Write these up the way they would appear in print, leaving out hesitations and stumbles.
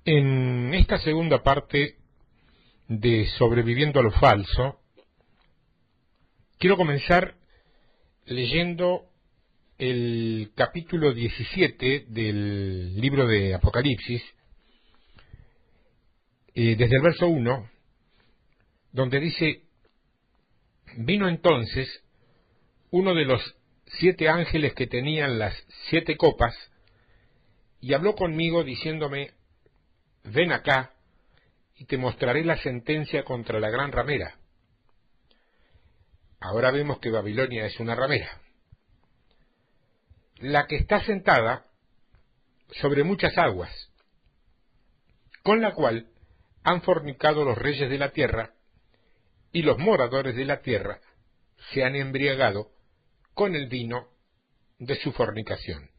En esta segunda parte de Sobreviviendo a lo Falso, quiero comenzar leyendo el capítulo 17 del libro de Apocalipsis, desde el verso 1, donde dice: vino entonces uno de los 7 ángeles que tenían las 7 copas, y habló conmigo diciéndome: ven acá, y te mostraré la sentencia contra la gran ramera. Ahora vemos que Babilonia es una ramera, la que está sentada sobre muchas aguas, con la cual han fornicado los reyes de la tierra, y los moradores de la tierra se han embriagado con el vino de su fornicación.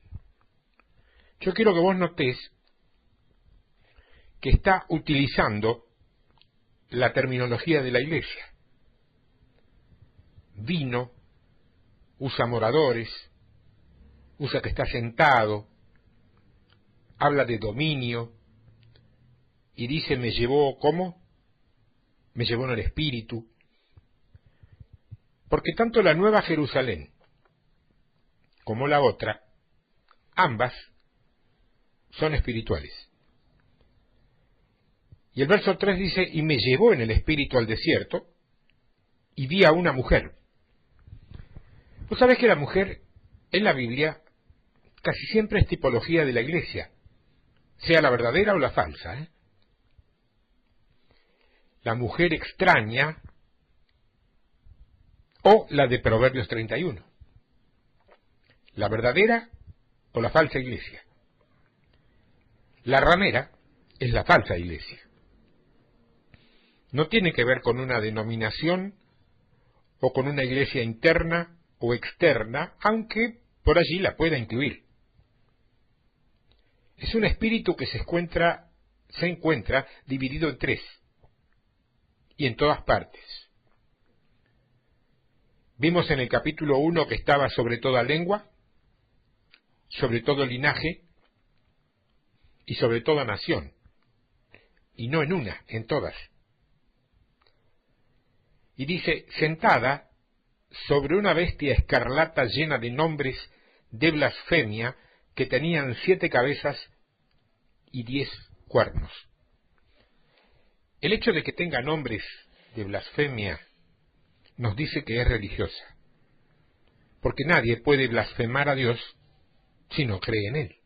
Yo quiero que vos notés que está utilizando la terminología de la iglesia. Vino, usa moradores, usa que está sentado, habla de dominio, y dice: me llevó, ¿cómo? Me llevó en el espíritu. Porque tanto la Nueva Jerusalén como la otra, ambas son espirituales. Y el verso 3 dice: y me llevó en el espíritu al desierto, y vi a una mujer. Vos sabés que la mujer en la Biblia casi siempre es tipología de la iglesia, sea la verdadera o la falsa, La mujer extraña o la de Proverbios 31, la verdadera o la falsa iglesia. La ramera es la falsa iglesia. No tiene que ver con una denominación o con una iglesia interna o externa, aunque por allí la pueda incluir. Es un espíritu que se encuentra dividido en 3 y en todas partes. Vimos en el capítulo 1 que estaba sobre toda lengua, sobre todo linaje y sobre toda nación, y no en una, en todas. Y dice: sentada sobre una bestia escarlata llena de nombres de blasfemia, que tenían 7 cabezas y 10 cuernos. El hecho de que tenga nombres de blasfemia nos dice que es religiosa, porque nadie puede blasfemar a Dios si no cree en Él.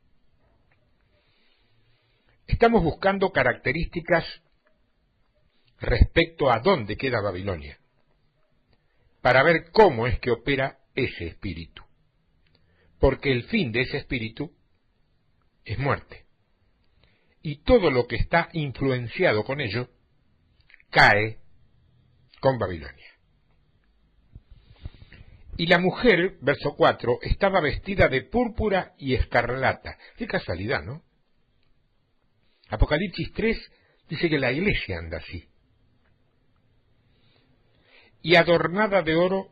Estamos buscando características respecto a dónde queda Babilonia, para ver cómo es que opera ese espíritu, porque el fin de ese espíritu es muerte, y todo lo que está influenciado con ello cae con Babilonia. Y la mujer, verso 4, estaba vestida de púrpura y escarlata. Qué casualidad, ¿no? Apocalipsis 3 dice que la iglesia anda así. Y adornada de oro,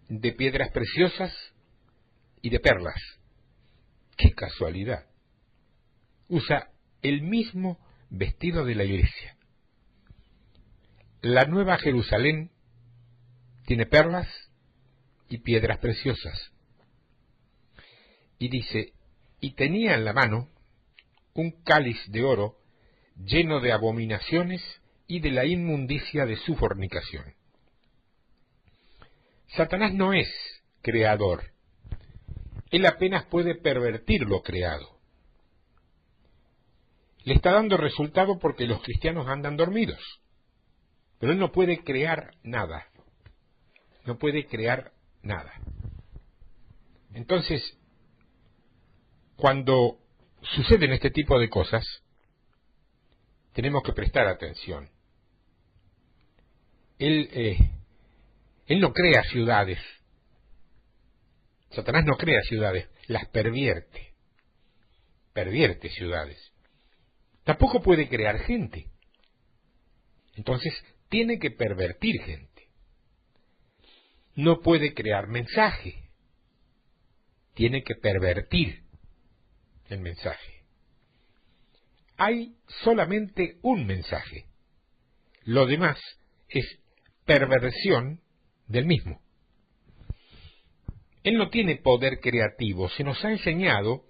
de piedras preciosas y de perlas. ¡Qué casualidad! Usa el mismo vestido de la iglesia. La Nueva Jerusalén tiene perlas y piedras preciosas. Y dice: y tenía en la mano un cáliz de oro lleno de abominaciones y de la inmundicia de su fornicación. Satanás no es creador. Él apenas puede pervertir lo creado. Le está dando resultado porque los cristianos andan dormidos. Pero él no puede crear nada. No puede crear nada. Entonces, cuando suceden este tipo de cosas, tenemos que prestar atención. Él no crea ciudades. Satanás no crea ciudades, las pervierte. Pervierte ciudades. Tampoco puede crear gente. Entonces, tiene que pervertir gente. No puede crear mensaje. Tiene que pervertir el mensaje. hay solamente un mensaje. Lo demás es perversión del mismo. Él no tiene poder creativo, se nos ha enseñado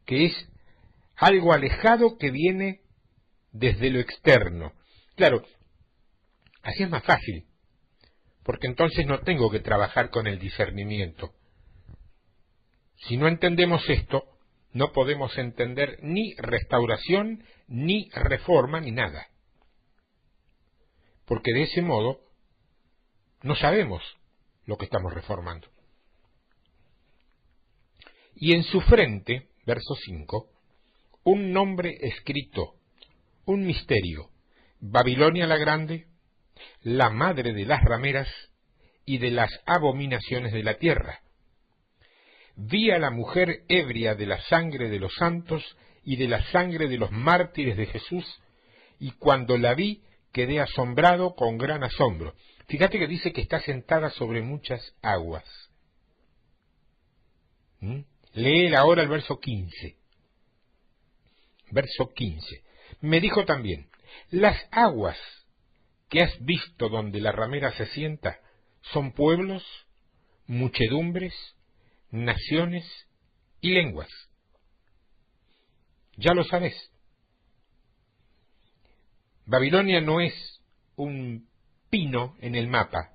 que es algo alejado que viene desde lo externo. Claro, así es más fácil, porque entonces no tengo que trabajar con el discernimiento. Si no entendemos esto, no podemos entender ni restauración, ni reforma, ni nada. Porque de ese modo no sabemos lo que estamos reformando. Y en su frente, verso 5, un nombre escrito, un misterio, Babilonia la Grande, la madre de las rameras y de las abominaciones de la tierra. Vi a la mujer ebria de la sangre de los santos y de la sangre de los mártires de Jesús, y cuando la vi quedé asombrado con gran asombro. Fíjate que dice que está sentada sobre muchas aguas. Lee ahora el verso 15. Verso 15. Me dijo también, las aguas que has visto donde la ramera se sienta son pueblos, muchedumbres, naciones y lenguas. Ya lo sabes. Babilonia no es un pino en el mapa.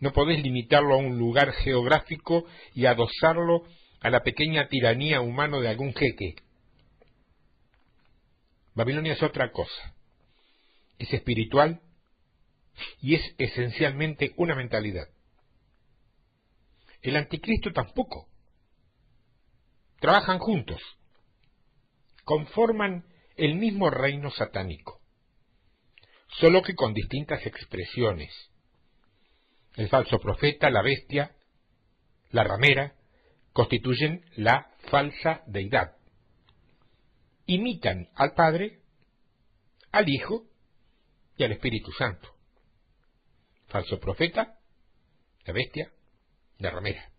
No podés limitarlo a un lugar geográfico y adosarlo a la pequeña tiranía humana de algún jeque. Babilonia es otra cosa. Es espiritual y es esencialmente una mentalidad. El anticristo tampoco. Trabajan juntos. Conforman el mismo reino satánico, solo que con distintas expresiones. El falso profeta, la bestia, la ramera, constituyen la falsa deidad. Imitan al Padre, al Hijo y al Espíritu Santo. Falso profeta, la bestia, la ramera.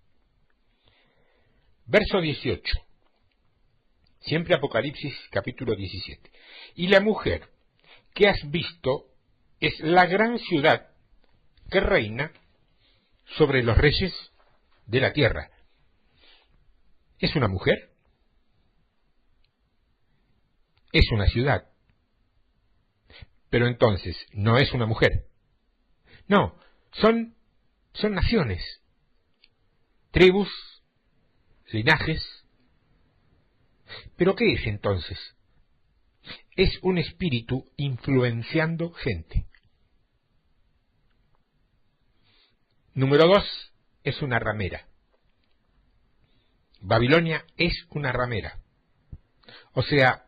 Verso 18. Siempre Apocalipsis capítulo 17. Y la mujer que has visto es la gran ciudad que reina sobre los reyes de la tierra. ¿Es una mujer? Es una ciudad. Pero entonces, no es una mujer. No, son naciones, tribus, linajes. ¿Pero qué es entonces? Es un espíritu influenciando gente. Número 2, es una ramera. Babilonia es una ramera. O sea,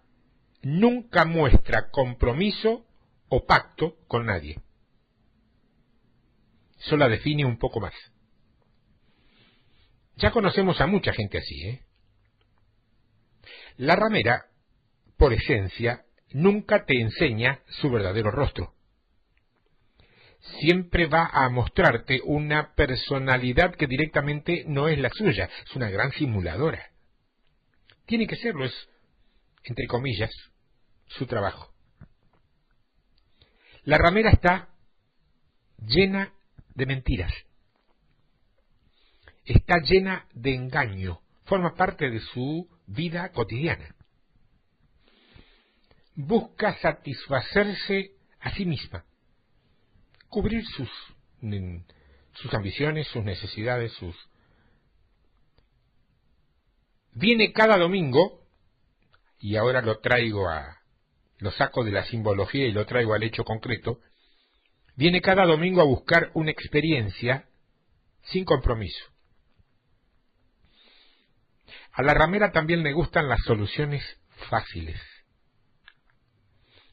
nunca muestra compromiso o pacto con nadie. Eso la define un poco más. Ya conocemos a mucha gente así, ¿eh? La ramera, por esencia, nunca te enseña su verdadero rostro. Siempre va a mostrarte una personalidad que directamente no es la suya, es una gran simuladora. Tiene que serlo, es, entre comillas, su trabajo. La ramera está llena de mentiras, está llena de engaño, forma parte de su vida cotidiana. Busca satisfacerse a sí misma, cubrir sus ambiciones, sus necesidades, Viene cada domingo, y ahora lo saco de la simbología y lo traigo al hecho concreto, viene cada domingo a buscar una experiencia sin compromiso. A la ramera también le gustan las soluciones fáciles.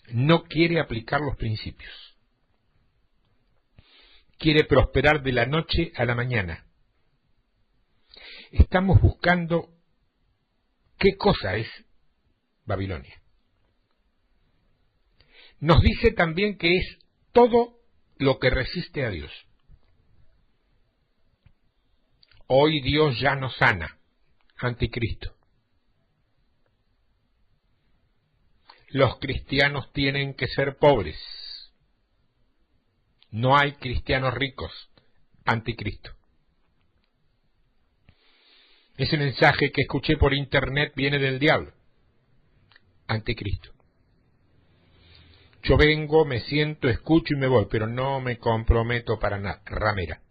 No quiere aplicar los principios. Quiere prosperar de la noche a la mañana. Estamos buscando qué cosa es Babilonia. Nos dice también que es todo lo que resiste a Dios. Hoy Dios ya no sana. Anticristo. los cristianos tienen que ser pobres. No hay cristianos ricos. Anticristo. Ese mensaje que escuché por internet viene del diablo. Anticristo. Yo vengo, me siento, escucho y me voy, pero no me comprometo para nada. Ramera.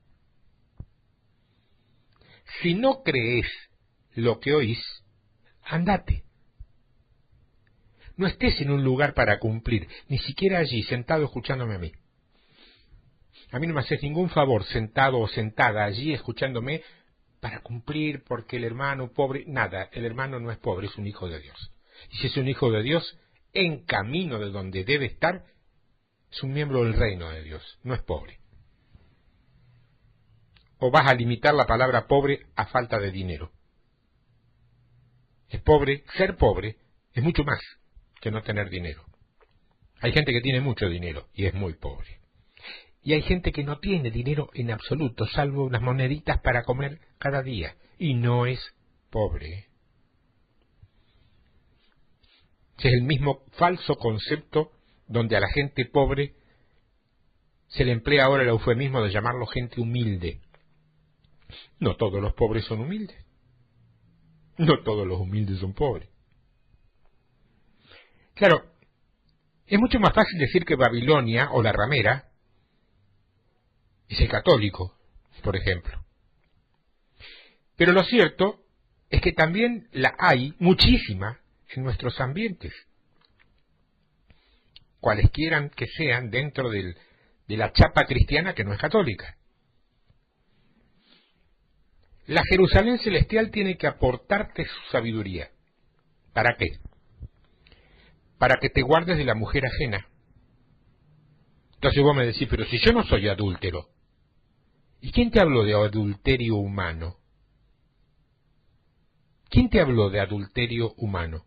Si no crees lo que oís, andate. No estés en un lugar para cumplir, ni siquiera allí, sentado escuchándome a mí. A mí no me haces ningún favor, sentado o sentada allí, escuchándome, para cumplir, porque el hermano pobre, nada, el hermano no es pobre, es un hijo de Dios. Y si es un hijo de Dios, en camino de donde debe estar, es un miembro del reino de Dios, no es pobre. ¿O vas a limitar la palabra pobre a falta de dinero? Es pobre, ser pobre es mucho más que no tener dinero. Hay gente que tiene mucho dinero y es muy pobre. Y hay gente que no tiene dinero en absoluto, salvo unas moneditas para comer cada día, y no es pobre. Ese es el mismo falso concepto donde a la gente pobre se le emplea ahora el eufemismo de llamarlo gente humilde. No todos los pobres son humildes. No todos los humildes son pobres. Claro, es mucho más fácil decir que Babilonia o la ramera es el católico, por ejemplo. Pero lo cierto es que también la hay muchísima en nuestros ambientes, cualesquieran que sean dentro de la chapa cristiana que no es católica. La Jerusalén celestial tiene que aportarte su sabiduría. ¿Para qué? Para que te guardes de la mujer ajena. Entonces vos me decís, pero si yo no soy adúltero, ¿y quién te habló de adulterio humano? ¿Quién te habló de adulterio humano?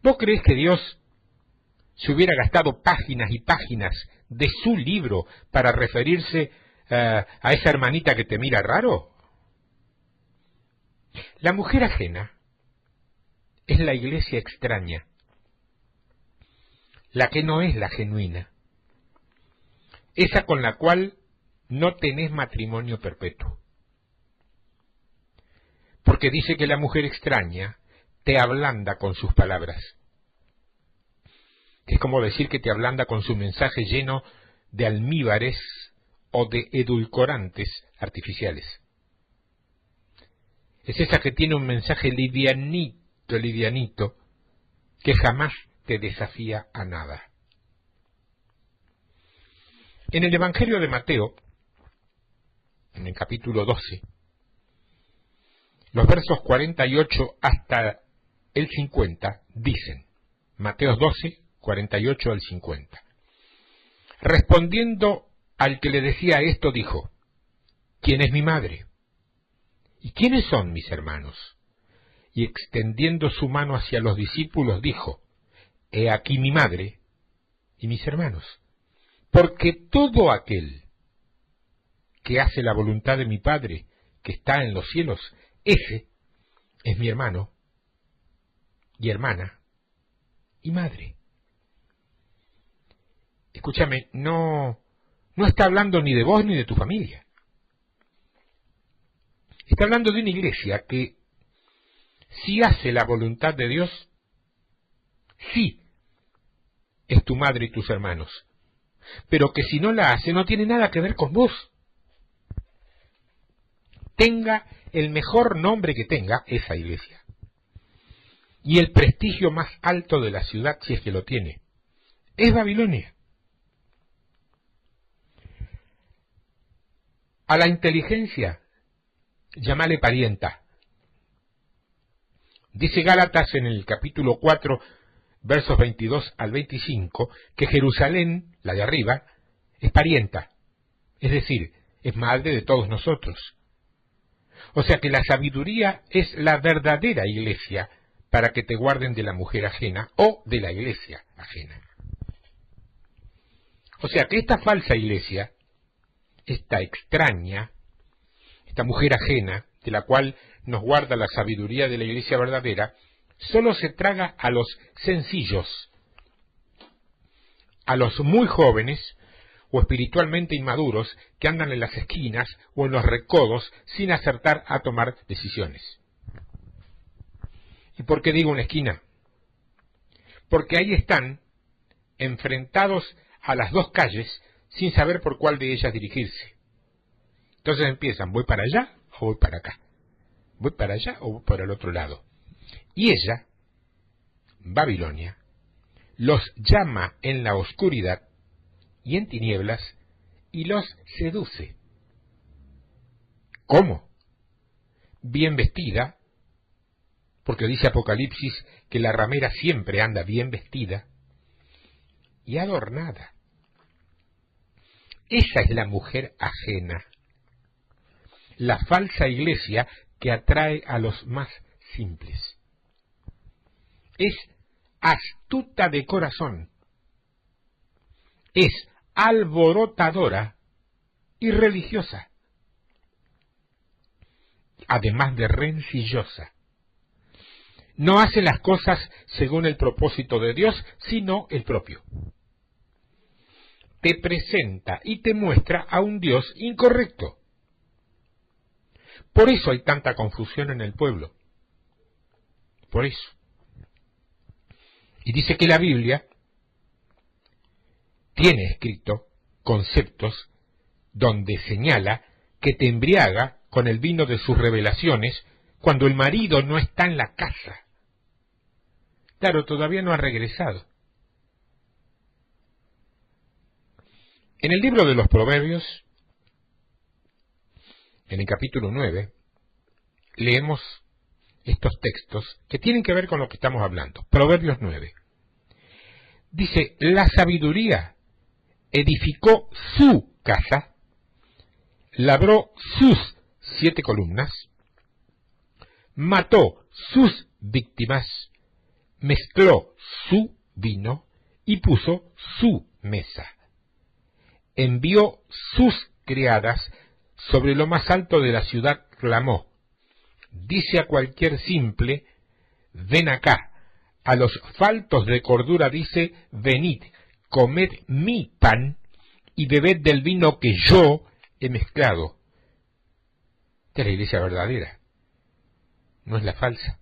¿Vos creés que Dios se hubiera gastado páginas y páginas de su libro para referirse a esa hermanita que te mira raro? La mujer ajena es la iglesia extraña, la que no es la genuina, esa con la cual no tenés matrimonio perpetuo. Porque dice que la mujer extraña te ablanda con sus palabras. Es como decir que te ablanda con su mensaje lleno de almíbares o de edulcorantes artificiales. Es esa que tiene un mensaje livianito, que jamás te desafía a nada. En el Evangelio de Mateo, en el capítulo 12, los versos 48 hasta el 50 dicen, Mateo 12, 48 al 50. Respondiendo al que le decía esto, dijo, ¿quién es mi madre? ¿Y quiénes son mis hermanos? Y extendiendo su mano hacia los discípulos, dijo, he aquí mi madre y mis hermanos. Porque todo aquel que hace la voluntad de mi Padre, que está en los cielos, ese es mi hermano y hermana y madre. Escúchame, no está hablando ni de vos ni de tu familia. Está hablando de una iglesia que, si hace la voluntad de Dios, sí es tu madre y tus hermanos, pero que si no la hace no tiene nada que ver con vos. Tenga el mejor nombre que tenga esa iglesia y el prestigio más alto de la ciudad, si es que lo tiene, es Babilonia. A la inteligencia, llámale parienta. Dice Gálatas en el capítulo 4, versos 22 al 25, que Jerusalén, la de arriba, es parienta, es decir, es madre de todos nosotros. O sea que la sabiduría es la verdadera iglesia para que te guarden de la mujer ajena o de la iglesia ajena. O sea que esta falsa iglesia, esta extraña, esta mujer ajena, de la cual nos guarda la sabiduría de la iglesia verdadera, solo se traga a los sencillos, a los muy jóvenes o espiritualmente inmaduros que andan en las esquinas o en los recodos sin acertar a tomar decisiones. ¿Y por qué digo una esquina? Porque ahí están enfrentados a las dos calles sin saber por cuál de ellas dirigirse. Entonces empiezan, voy para allá o voy para acá, voy para allá o voy para el otro lado. Y ella, Babilonia, los llama en la oscuridad y en tinieblas y los seduce. ¿Cómo? Bien vestida, porque dice Apocalipsis que la ramera siempre anda bien vestida, y adornada. Esa es la mujer ajena, la falsa iglesia que atrae a los más simples. Es astuta de corazón, es alborotadora y religiosa, además de rencillosa. No hace las cosas según el propósito de Dios, sino el propio. Te presenta y te muestra a un Dios incorrecto. Por eso hay tanta confusión en el pueblo. Por eso. Y dice que la Biblia tiene escrito conceptos donde señala que te embriaga con el vino de sus revelaciones cuando el marido no está en la casa. Claro, todavía no ha regresado. En el libro de los Proverbios, en el capítulo 9, leemos estos textos que tienen que ver con lo que estamos hablando. Proverbios 9. Dice, la sabiduría edificó su casa, labró sus 7 columnas, mató sus víctimas, mezcló su vino y puso su mesa. Envió sus criadas sobre lo más alto de la ciudad, clamó. Dice a cualquier simple, ven acá. A los faltos de cordura dice, venid, comed mi pan y bebed del vino que yo he mezclado. Esta es la iglesia verdadera, no es la falsa.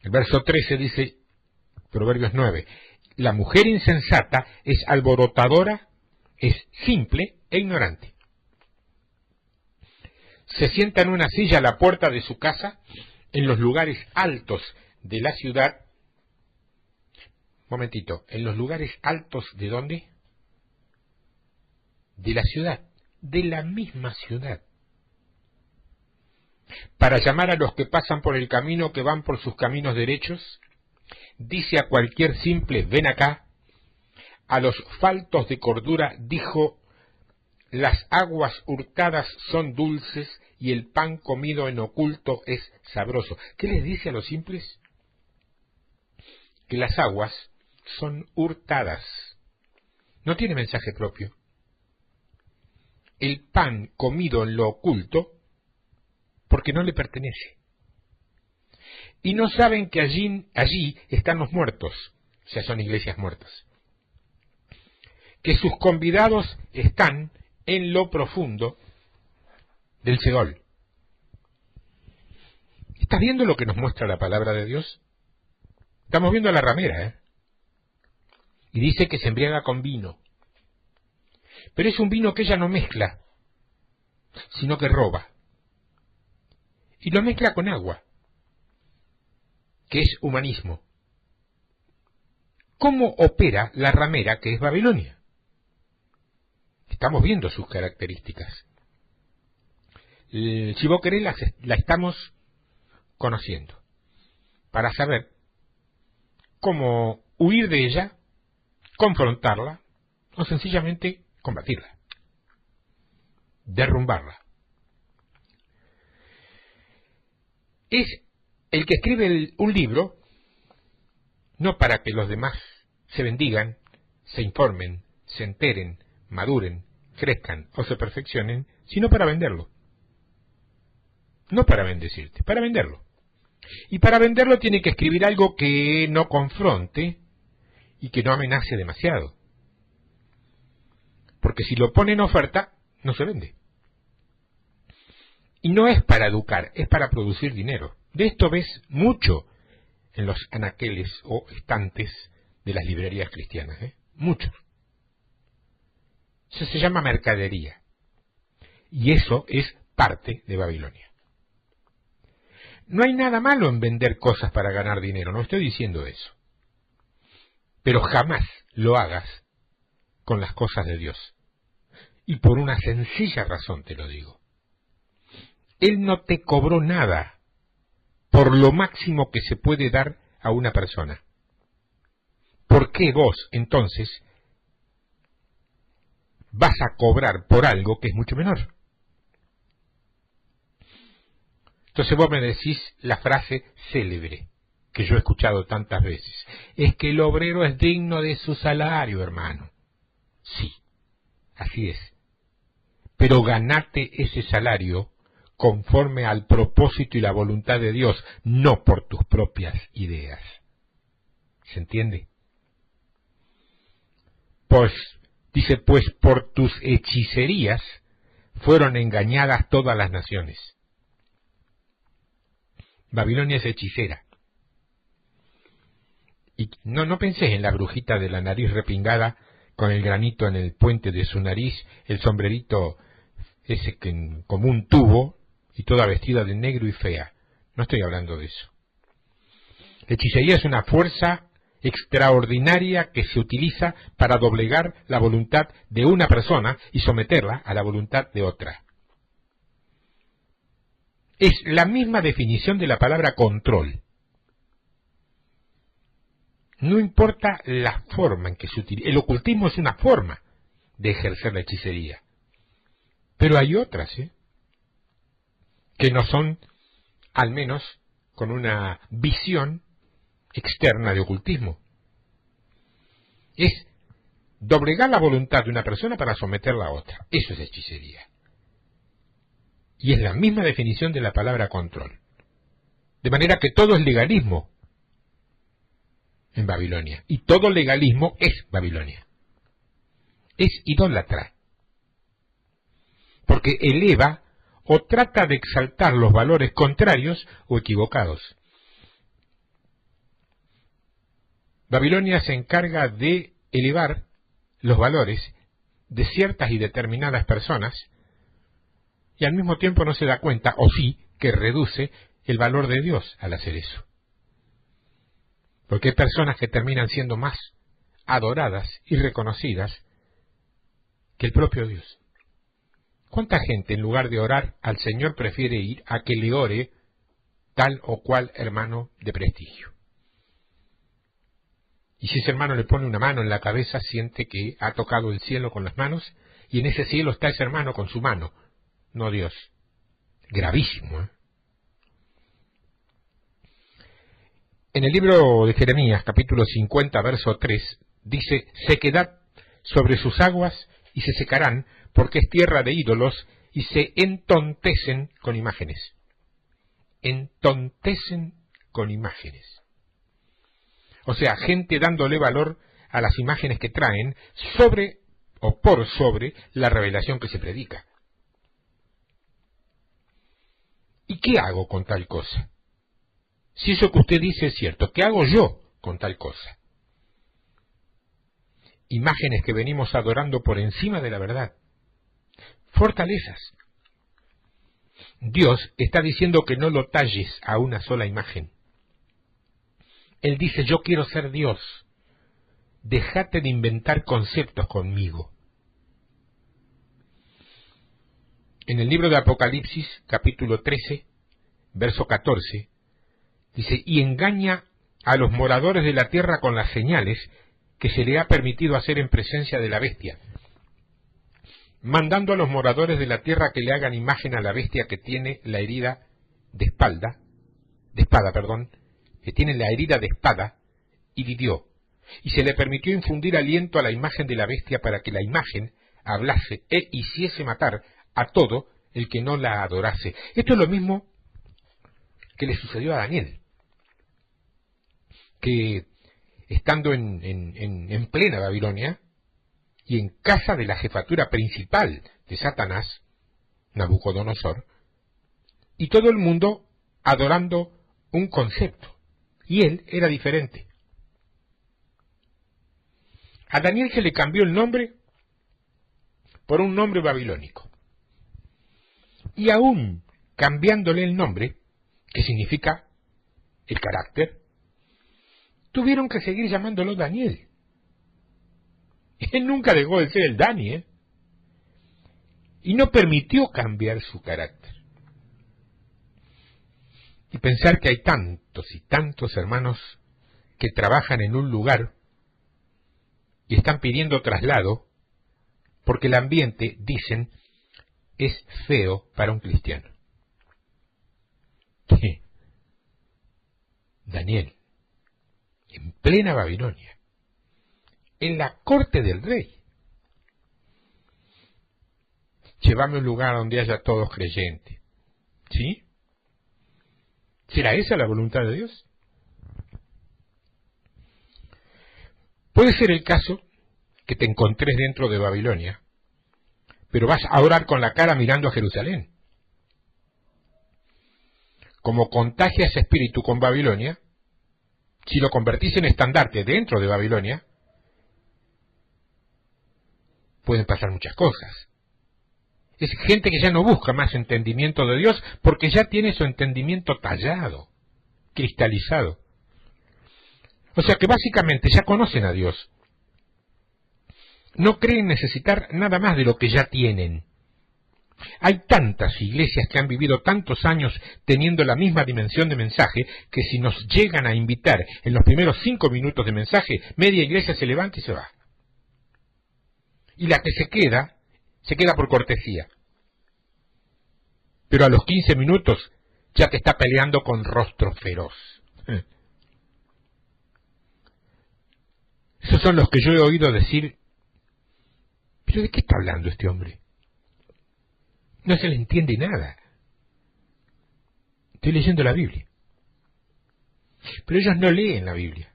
El verso 13 dice, Proverbios 9, la mujer insensata es alborotadora, es simple e ignorante. Se sienta en una silla a la puerta de su casa, en los lugares altos de la ciudad. Momentito, ¿en los lugares altos de dónde? De la ciudad, de la misma ciudad. Para llamar a los que pasan por el camino, que van por sus caminos derechos, dice a cualquier simple, ven acá. A los faltos de cordura dijo, las aguas hurtadas son dulces y el pan comido en oculto es sabroso. ¿Qué les dice a los simples? Que las aguas son hurtadas. No tiene mensaje propio. El pan comido en lo oculto, porque no le pertenece. Y no saben que allí están los muertos, o sea, son iglesias muertas. Que sus convidados están en lo profundo del Seol. ¿Estás viendo lo que nos muestra la palabra de Dios? Estamos viendo a la ramera, ¿eh? Y dice que se embriaga con vino. Pero es un vino que ella no mezcla, sino que roba. Y lo mezcla con agua, que es humanismo. ¿Cómo opera la ramera que es Babilonia? Estamos viendo sus características. Si vos querés, la estamos conociendo, para saber cómo huir de ella, confrontarla, o sencillamente combatirla, derrumbarla. Es el que escribe un libro, no para que los demás se bendigan, se informen, se enteren, maduren, crezcan o se perfeccionen, sino para venderlo. No para bendecirte, para venderlo. Y para venderlo tiene que escribir algo que no confronte y que no amenace demasiado. Porque si lo pone en oferta, no se vende. Y no es para educar, es para producir dinero. De esto ves mucho en los anaqueles o estantes de las librerías cristianas, muchos. Eso se llama mercadería. Y eso es parte de Babilonia. No hay nada malo en vender cosas para ganar dinero, no estoy diciendo eso. Pero jamás lo hagas con las cosas de Dios. Y por una sencilla razón te lo digo. Él no te cobró nada por lo máximo que se puede dar a una persona. ¿Por qué vos, entonces, vas a cobrar por algo que es mucho menor? Entonces vos me decís la frase célebre, que yo he escuchado tantas veces. Es que el obrero es digno de su salario, hermano. Sí, así es. Pero ganate ese salario conforme al propósito y la voluntad de Dios, no por tus propias ideas. ¿Se entiende? Pues, dice, pues por tus hechicerías fueron engañadas todas las naciones. Babilonia es hechicera. Y no pensés en la brujita de la nariz repingada con el granito en el puente de su nariz, el sombrerito ese que como un tubo y toda vestida de negro y fea. No estoy hablando de eso. La hechicería es una fuerza extraordinaria que se utiliza para doblegar la voluntad de una persona y someterla a la voluntad de otra. Es la misma definición de la palabra control. No importa la forma en que se utiliza. El ocultismo es una forma de ejercer la hechicería. Pero hay otras, que no son, al menos, con una visión externa de ocultismo. Es doblegar la voluntad de una persona para someterla a otra. Eso es hechicería. Y es la misma definición de la palabra control. De manera que todo es legalismo en Babilonia. Y todo legalismo es Babilonia. Es idólatra. Porque eleva o trata de exaltar los valores contrarios o equivocados. Babilonia se encarga de elevar los valores de ciertas y determinadas personas y al mismo tiempo no se da cuenta, o sí, que reduce el valor de Dios al hacer eso. Porque hay personas que terminan siendo más adoradas y reconocidas que el propio Dios. ¿Cuánta gente en lugar de orar al Señor prefiere ir a que le ore tal o cual hermano de prestigio? Y si ese hermano le pone una mano en la cabeza, siente que ha tocado el cielo con las manos, y en ese cielo está ese hermano con su mano, no Dios. Gravísimo, En el libro de Jeremías, capítulo 50, verso 3, dice, sequedad sobre sus aguas y se secarán, porque es tierra de ídolos, y se entontecen con imágenes. Entontecen con imágenes. O sea, gente dándole valor a las imágenes que traen sobre o por sobre la revelación que se predica. ¿Y qué hago con tal cosa? Si eso que usted dice es cierto, ¿qué hago yo con tal cosa? Imágenes que venimos adorando por encima de la verdad. Fortalezas. Dios está diciendo que no lo talles a una sola imagen. Él dice, yo quiero ser Dios. Déjate de inventar conceptos conmigo. En el libro de Apocalipsis, capítulo 13, verso 14, dice, y engaña a los moradores de la tierra con las señales que se le ha permitido hacer en presencia de la bestia, mandando a los moradores de la tierra que le hagan imagen a la bestia que tiene la herida de espada, que tiene la herida de espada, y vivió, y se le permitió infundir aliento a la imagen de la bestia para que la imagen hablase e hiciese matar a todo el que no la adorase. Esto es lo mismo que le sucedió a Daniel. que, estando en plena Babilonia, y en casa de la jefatura principal de Satanás, Nabucodonosor, y todo el mundo adorando un concepto, y él era diferente. A Daniel se le cambió el nombre por un nombre babilónico, y aún cambiándole el nombre, que significa el carácter, tuvieron que seguir llamándolo Daniel. Él nunca dejó de ser el Dani, y no permitió cambiar su carácter. Y pensar que hay tantos y tantos hermanos que trabajan en un lugar y están pidiendo traslado porque el ambiente, dicen, es feo para un cristiano. ¿Qué? Daniel, en plena Babilonia, en la corte del rey. Llévame a un lugar donde haya todos creyentes. ¿Sí? ¿Será esa la voluntad de Dios? Puede ser el caso que te encontres dentro de Babilonia, pero vas a orar con la cara mirando a Jerusalén. Como contagias espíritu con Babilonia, si lo convertís en estandarte dentro de Babilonia, pueden pasar muchas cosas. Es gente que ya no busca más entendimiento de Dios porque ya tiene su entendimiento tallado, cristalizado. O sea que básicamente ya conocen a Dios. No creen necesitar nada más de lo que ya tienen. Hay tantas iglesias que han vivido tantos años teniendo la misma dimensión de mensaje que si nos llegan a invitar en los primeros 5 minutos de mensaje, media iglesia se levanta y se va. Y la que se queda por cortesía. Pero a los 15 minutos ya te está peleando con rostro feroz. Esos son los que yo he oído decir, ¿pero de qué está hablando este hombre? No se le entiende nada. Estoy leyendo la Biblia. Pero ellos no leen la Biblia.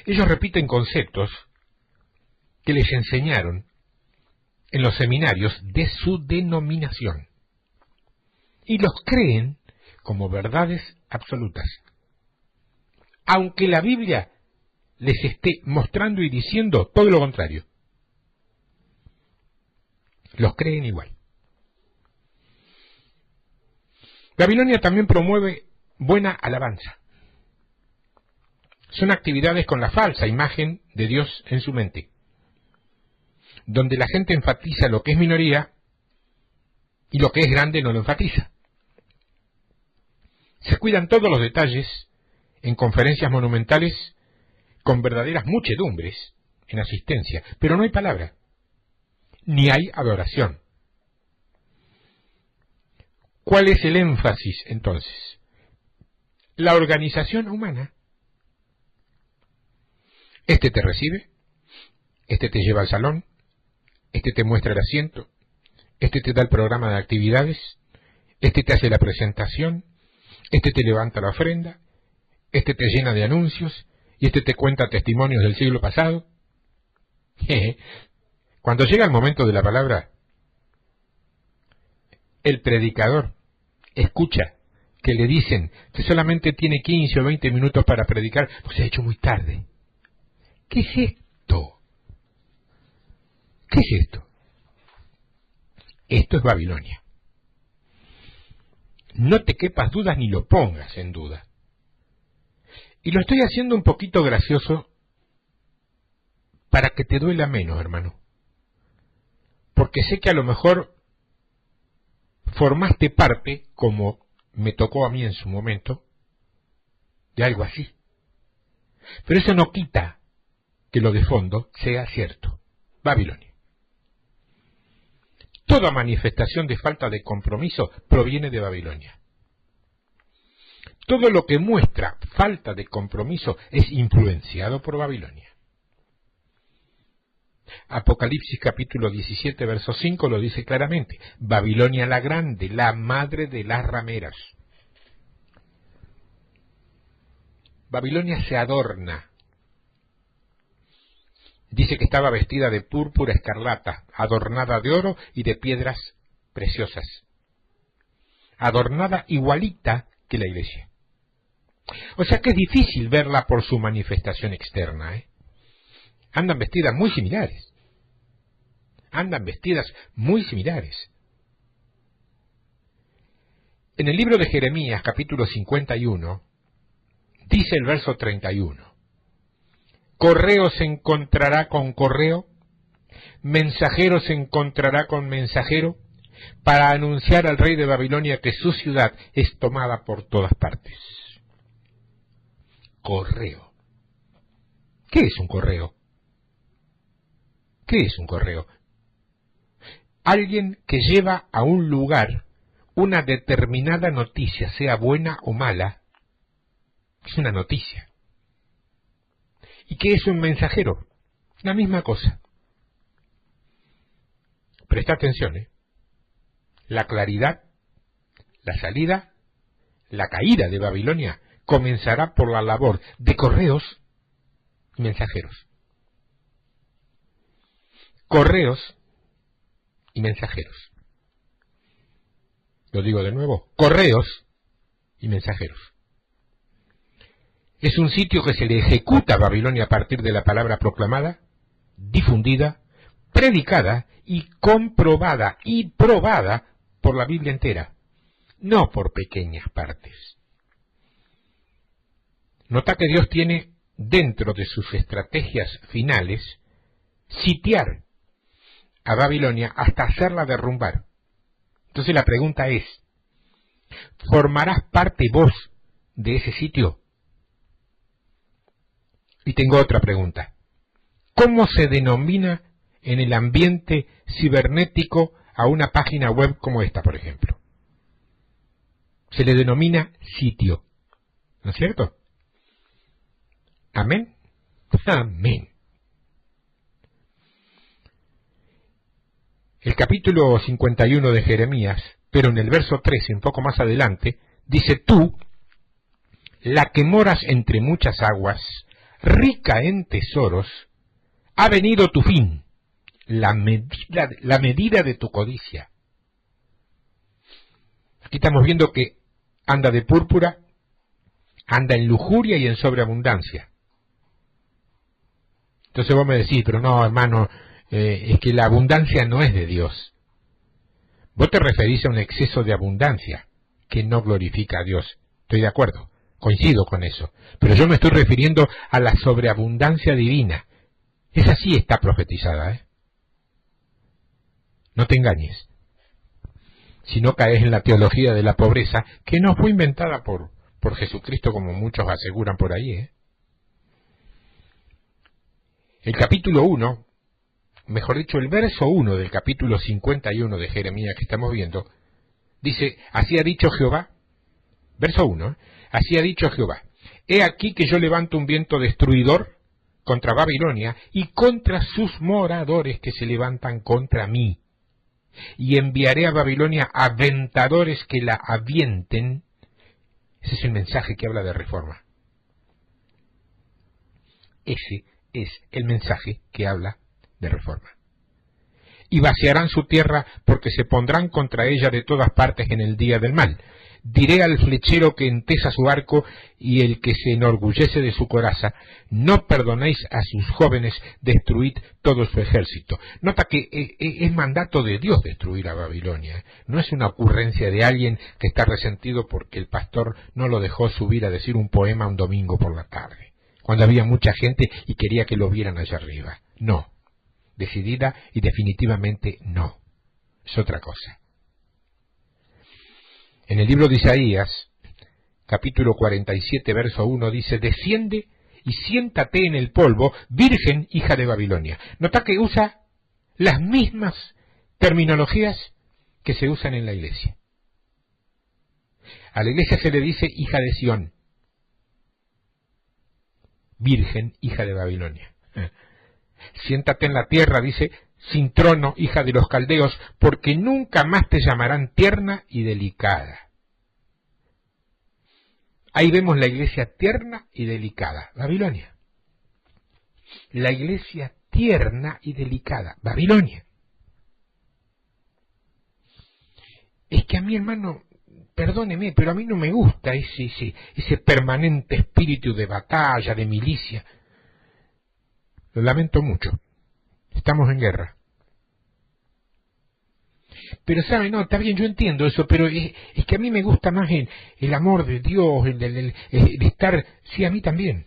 Ellos repiten conceptos que les enseñaron en los seminarios de su denominación. Y los creen como verdades absolutas. Aunque la Biblia les esté mostrando y diciendo todo lo contrario. Los creen igual. Babilonia también promueve buena alabanza. Son actividades con la falsa imagen de Dios en su mente, donde la gente enfatiza lo que es minoría y lo que es grande no lo enfatiza. Se cuidan todos los detalles en conferencias monumentales con verdaderas muchedumbres en asistencia, pero no hay palabra, ni hay adoración. ¿Cuál es el énfasis entonces? La organización humana. Este te recibe, este te lleva al salón, este te muestra el asiento, este te da el programa de actividades, este te hace la presentación, este te levanta la ofrenda, este te llena de anuncios, y este te cuenta testimonios del siglo pasado. Cuando llega el momento de la palabra, el predicador escucha que le dicen que solamente tiene 15 o 20 minutos para predicar, pues se ha hecho muy tarde. ¿Qué es esto? ¿Qué es esto? Esto es Babilonia. No te quepas dudas ni lo pongas en duda. Y lo estoy haciendo un poquito gracioso para que te duela menos, hermano. Porque sé que a lo mejor formaste parte, como me tocó a mí en su momento, de algo así. Pero eso no quita que lo de fondo sea cierto. Babilonia. Toda manifestación de falta de compromiso proviene de Babilonia. Todo lo que muestra falta de compromiso es influenciado por Babilonia. Apocalipsis capítulo 17, verso 5 lo dice claramente. Babilonia la grande, la madre de las rameras. Babilonia se adorna. Dice que estaba vestida de púrpura escarlata, adornada de oro y de piedras preciosas. Adornada igualita que la iglesia. O sea que es difícil verla por su manifestación externa, ¿eh? Andan vestidas muy similares. Andan vestidas muy similares. En el libro de Jeremías, capítulo 51, dice el verso 31. Correo se encontrará con correo, mensajero se encontrará con mensajero, para anunciar al rey de Babilonia que su ciudad es tomada por todas partes. Correo. ¿Qué es un correo? ¿Qué es un correo? Alguien que lleva a un lugar una determinada noticia, sea buena o mala, es una noticia. ¿Y qué es un mensajero? La misma cosa. Presta atención, ¿eh? La claridad, la salida, la caída de Babilonia comenzará por la labor de correos y mensajeros. Correos y mensajeros. Lo digo de nuevo, correos y mensajeros. Es un sitio que se le ejecuta a Babilonia a partir de la palabra proclamada, difundida, predicada y comprobada y probada por la Biblia entera, no por pequeñas partes. Nota que Dios tiene dentro de sus estrategias finales sitiar a Babilonia hasta hacerla derrumbar. Entonces la pregunta es, ¿formarás parte vos de ese sitio? Y tengo otra pregunta. ¿Cómo se denomina en el ambiente cibernético a una página web como esta, por ejemplo? Se le denomina sitio, ¿no es cierto? ¿Amén? Amén. El capítulo 51 de Jeremías, pero en el verso 13, un poco más adelante, dice: tú, la que moras entre muchas aguas, rica en tesoros, ha venido tu fin, la medida de tu codicia. Aquí estamos viendo que anda de púrpura, anda en lujuria y en sobreabundancia. Entonces vos me decís, pero no, hermano, es que la abundancia no es de Dios. Vos te referís a un exceso de abundancia que no glorifica a Dios. Estoy de acuerdo, coincido con eso. Pero yo me estoy refiriendo a la sobreabundancia divina. Esa sí está profetizada, ¿eh? No te engañes. Si no caes en la teología de la pobreza, que no fue inventada por Jesucristo, como muchos aseguran por ahí, ¿eh? El capítulo 1, mejor dicho, el verso 1 del capítulo 51 de Jeremías que estamos viendo, dice: así ha dicho Jehová, verso 1, así ha dicho Jehová, he aquí que yo levanto un viento destruidor contra Babilonia y contra sus moradores que se levantan contra mí, y enviaré a Babilonia aventadores que la avienten. Ese es el mensaje que habla de reforma. Ese es el mensaje que habla de reforma. Y vaciarán su tierra porque se pondrán contra ella de todas partes en el día del mal. Diré al flechero que entesa su arco y el que se enorgullece de su coraza: no perdonéis a sus jóvenes, destruid todo su ejército. Nota que es mandato de Dios destruir a Babilonia. No es una ocurrencia de alguien que está resentido porque el pastor no lo dejó subir a decir un poema un domingo por la tarde, cuando había mucha gente y quería que lo vieran allá arriba. No, decidida y definitivamente no. Es otra cosa. En el libro de Isaías, capítulo 47, verso 1, dice: desciende y siéntate en el polvo, virgen hija de Babilonia. Nota que usa las mismas terminologías que se usan en la iglesia. A la iglesia se le dice hija de Sión, virgen hija de Babilonia. Siéntate en la tierra, dice, sin trono, hija de los caldeos, porque nunca más te llamarán tierna y delicada. Ahí vemos la iglesia tierna y delicada, Babilonia. La iglesia tierna y delicada, Babilonia. Es que a mí, hermano, perdóneme, pero a mí no me gusta ese permanente espíritu de batalla, de milicia. Lo lamento mucho. Estamos en guerra. Pero, ¿sabe? No, está bien, yo entiendo eso, pero es que a mí me gusta más el amor de Dios, el estar... Sí, a mí también.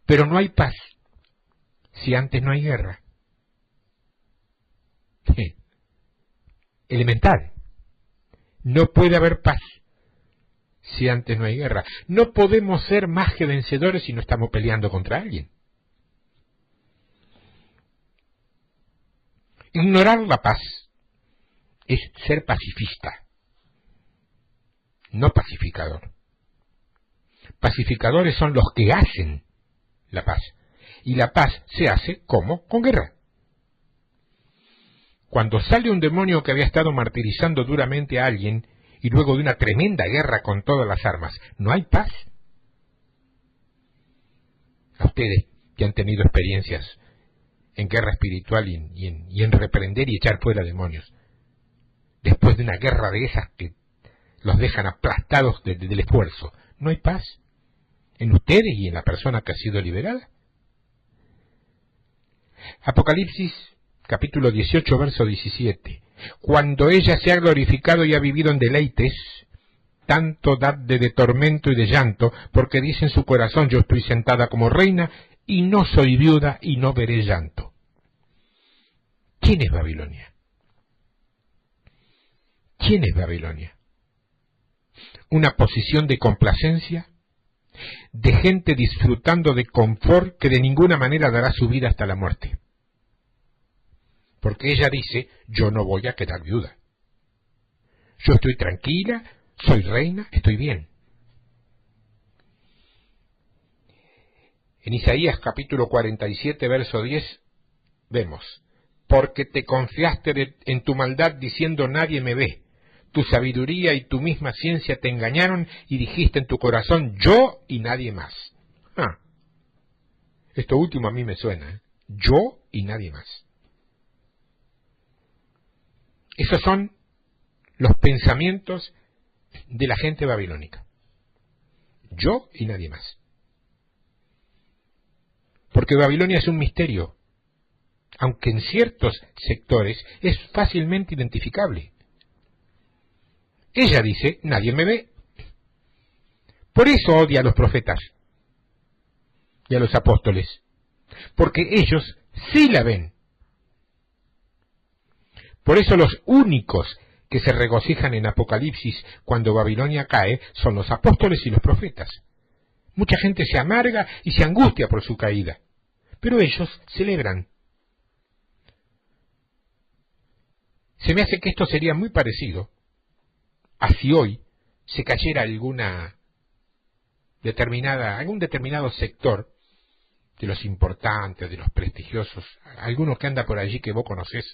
Pero no hay paz si antes no hay guerra. Sí. Elemental. No puede haber paz si antes no hay guerra. No podemos ser más que vencedores si no estamos peleando contra alguien. Ignorar la paz es ser pacifista, no pacificador. Pacificadores son los que hacen la paz. Y la paz se hace ¿cómo? Con guerra. Cuando sale un demonio que había estado martirizando duramente a alguien y luego de una tremenda guerra con todas las armas, ¿no hay paz? A ustedes que han tenido experiencias en guerra espiritual y en reprender y echar fuera demonios, después de una guerra de esas que los dejan aplastados del esfuerzo, ¿no hay paz en ustedes y en la persona que ha sido liberada? Apocalipsis capítulo 18, verso 17. Cuando ella se ha glorificado y ha vivido en deleites, tanto dadle de tormento y de llanto, porque dice en su corazón, yo estoy sentada como reina, y no soy viuda y no veré llanto. ¿Quién es Babilonia? ¿Quién es Babilonia? Una posición de complacencia, de gente disfrutando de confort que de ninguna manera dará su vida hasta la muerte. Porque ella dice, yo no voy a quedar viuda. Yo estoy tranquila, soy reina, estoy bien. En Isaías capítulo 47, verso 10, vemos, porque te confiaste en tu maldad diciendo nadie me ve. Tu sabiduría y tu misma ciencia te engañaron y dijiste en tu corazón, yo y nadie más. Esto último a mí me suena, ¿eh? Yo y nadie más. Esos son los pensamientos de la gente babilónica. Yo y nadie más. Porque Babilonia es un misterio, aunque en ciertos sectores es fácilmente identificable. Ella dice, nadie me ve. Por eso odia a los profetas y a los apóstoles, porque ellos sí la ven. Por eso los únicos que se regocijan en Apocalipsis cuando Babilonia cae son los apóstoles y los profetas. Mucha gente se amarga y se angustia por su caída, pero ellos celebran. Se me hace que esto sería muy parecido a si hoy se cayera algún determinado sector de los importantes, de los prestigiosos, alguno que anda por allí que vos conocés,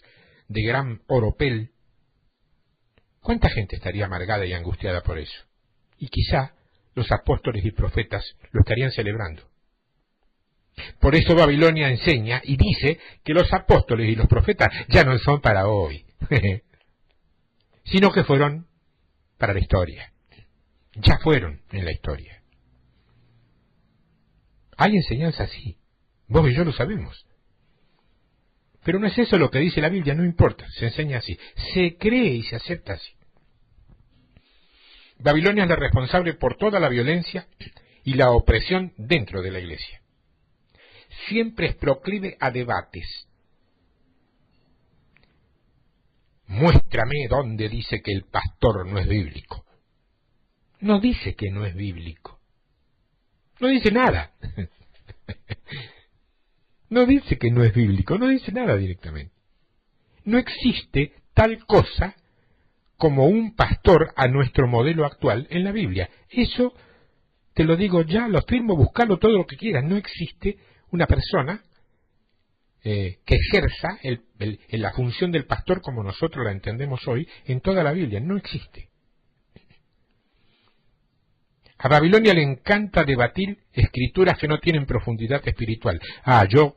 de gran oropel. ¿Cuánta gente estaría amargada y angustiada por eso? Y quizá los apóstoles y profetas lo estarían celebrando. Por eso Babilonia enseña y dice que los apóstoles y los profetas ya no son para hoy, sino que fueron para la historia. Ya fueron en la historia. Hay enseñanza así. Vos y yo lo sabemos. Pero no es eso lo que dice la Biblia, no importa, se enseña así. Se cree y se acepta así. Babilonia es la responsable por toda la violencia y la opresión dentro de la iglesia. Siempre es proclive a debates. Muéstrame dónde dice que el pastor no es bíblico. No dice que no es bíblico. No dice nada. No dice que no es bíblico, no dice nada directamente. No existe tal cosa como un pastor a nuestro modelo actual en la Biblia. Eso te lo digo ya, lo firmo, buscalo todo lo que quieras. No existe una persona que ejerza la función del pastor como nosotros la entendemos hoy en toda la Biblia. No existe. A Babilonia le encanta debatir escrituras que no tienen profundidad espiritual. Yo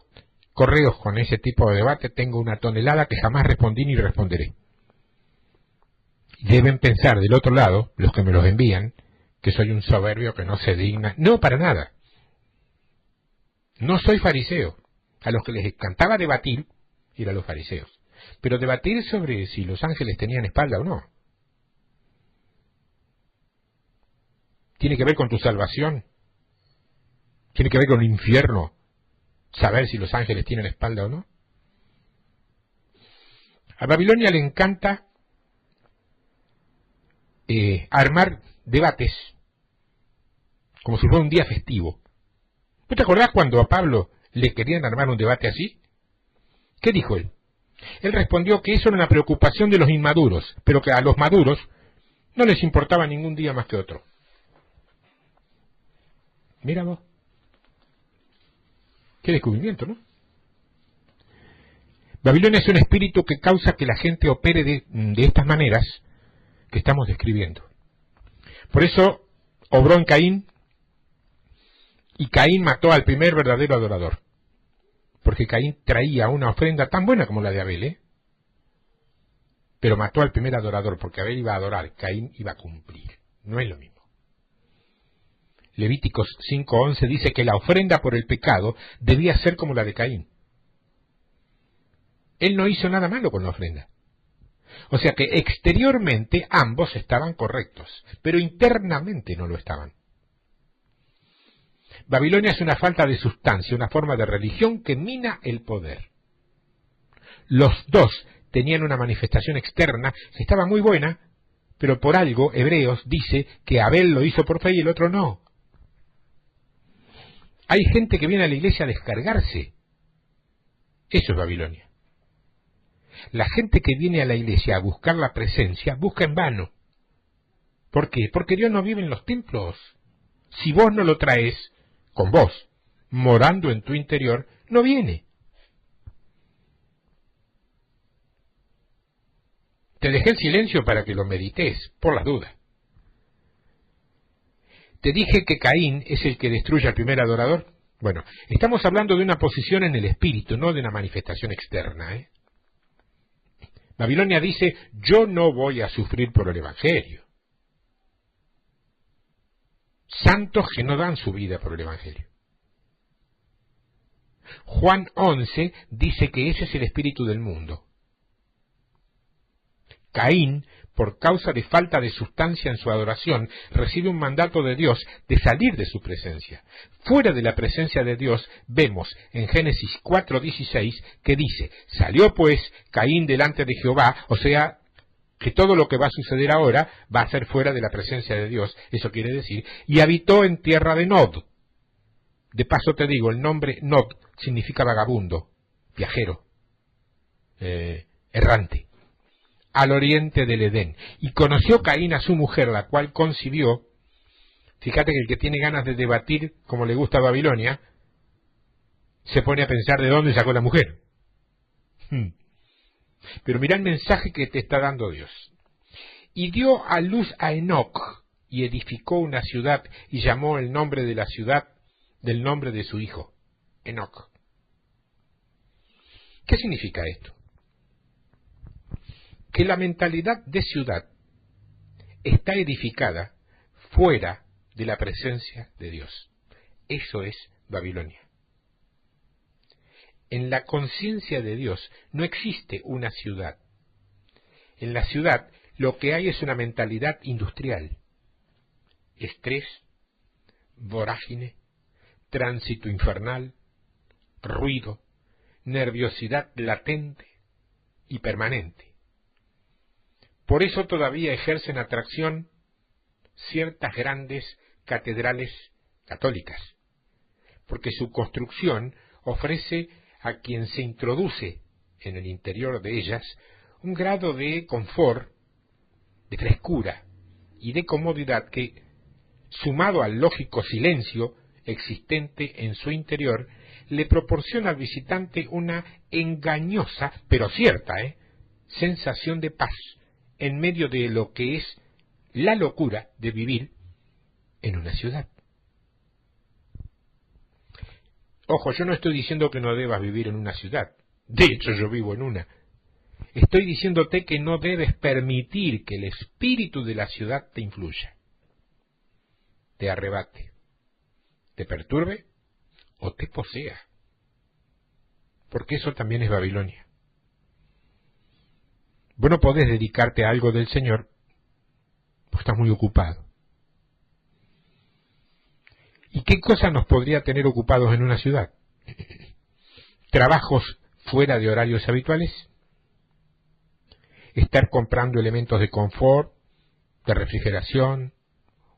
correos con ese tipo de debate tengo una tonelada que jamás respondí ni responderé. Deben pensar del otro lado, los que me los envían, que soy un soberbio que no se digna. No, para nada. No soy fariseo. A los que les encantaba debatir eran los fariseos. Pero debatir sobre si los ángeles tenían espalda o no. Tiene que ver con tu salvación. Tiene que ver con el infierno. Saber si los ángeles tienen espalda o no. A Babilonia le encanta armar debates como si fuera un día festivo. ¿No te acordás cuando a Pablo le querían armar un debate así? ¿Qué dijo él? Él respondió que eso era una preocupación de los inmaduros, pero que a los maduros no les importaba ningún día más que otro. Mira vos. Qué descubrimiento, ¿no? Babilonia es un espíritu que causa que la gente opere de estas maneras que estamos describiendo. Por eso obró en Caín, y Caín mató al primer verdadero adorador. Porque Caín traía una ofrenda tan buena como la de Abel, pero mató al primer adorador, porque Abel iba a adorar, Caín iba a cumplir. No es lo mismo. Levíticos 5:11 dice que la ofrenda por el pecado debía ser como la de Caín. Él no hizo nada malo con la ofrenda. O sea que exteriormente ambos estaban correctos, pero internamente no lo estaban. Babilonia es una falta de sustancia, una forma de religión que mina el poder. Los dos tenían una manifestación externa que estaba muy buena, pero por algo Hebreos dice que Abel lo hizo por fe y el otro no. Hay gente que viene a la iglesia a descargarse. Eso es Babilonia. La gente que viene a la iglesia a buscar la presencia, busca en vano. ¿Por qué? Porque Dios no vive en los templos. Si vos no lo traes con vos, morando en tu interior, no viene. Te dejé el silencio para que lo medites, por las dudas. Te dije que Caín es el que destruye al primer adorador. Bueno, estamos hablando de una posición en el espíritu, no de una manifestación externa, Babilonia dice, yo no voy a sufrir por el Evangelio. Santos que no dan su vida por el Evangelio. Juan 11 dice que ese es el espíritu del mundo. Caín, por causa de falta de sustancia en su adoración, recibe un mandato de Dios de salir de su presencia. Fuera de la presencia de Dios, vemos en Génesis 4:16 que dice, salió pues Caín delante de Jehová, o sea, que todo lo que va a suceder ahora va a ser fuera de la presencia de Dios, eso quiere decir, y habitó en tierra de Nod. De paso te digo, el nombre Nod significa vagabundo, viajero, errante, al oriente del Edén. Y conoció Caín a su mujer, la cual concibió. Fíjate que el que tiene ganas de debatir, como le gusta a Babilonia, se pone a pensar de dónde sacó la mujer. Pero mira el mensaje que te está dando Dios. Y dio a luz a Enoc, y edificó una ciudad, y llamó el nombre de la ciudad del nombre de su hijo, Enoc. ¿Qué significa esto? Que la mentalidad de ciudad está edificada fuera de la presencia de Dios. Eso es Babilonia. En la conciencia de Dios no existe una ciudad. En la ciudad lo que hay es una mentalidad industrial. Estrés, vorágine, tránsito infernal, ruido, nerviosidad latente y permanente. Por eso todavía ejercen atracción ciertas grandes catedrales católicas, porque su construcción ofrece a quien se introduce en el interior de ellas un grado de confort, de frescura y de comodidad que, sumado al lógico silencio existente en su interior, le proporciona al visitante una engañosa, pero cierta, sensación de paz en medio de lo que es la locura de vivir en una ciudad. Ojo, yo no estoy diciendo que no debas vivir en una ciudad. De hecho, yo vivo en una. Estoy diciéndote que no debes permitir que el espíritu de la ciudad te influya, te arrebate, te perturbe o te posea. Porque eso también es Babilonia. Vos no podés dedicarte a algo del Señor, pues estás muy ocupado. ¿Y qué cosa nos podría tener ocupados en una ciudad? ¿Trabajos fuera de horarios habituales? ¿Estar comprando elementos de confort, de refrigeración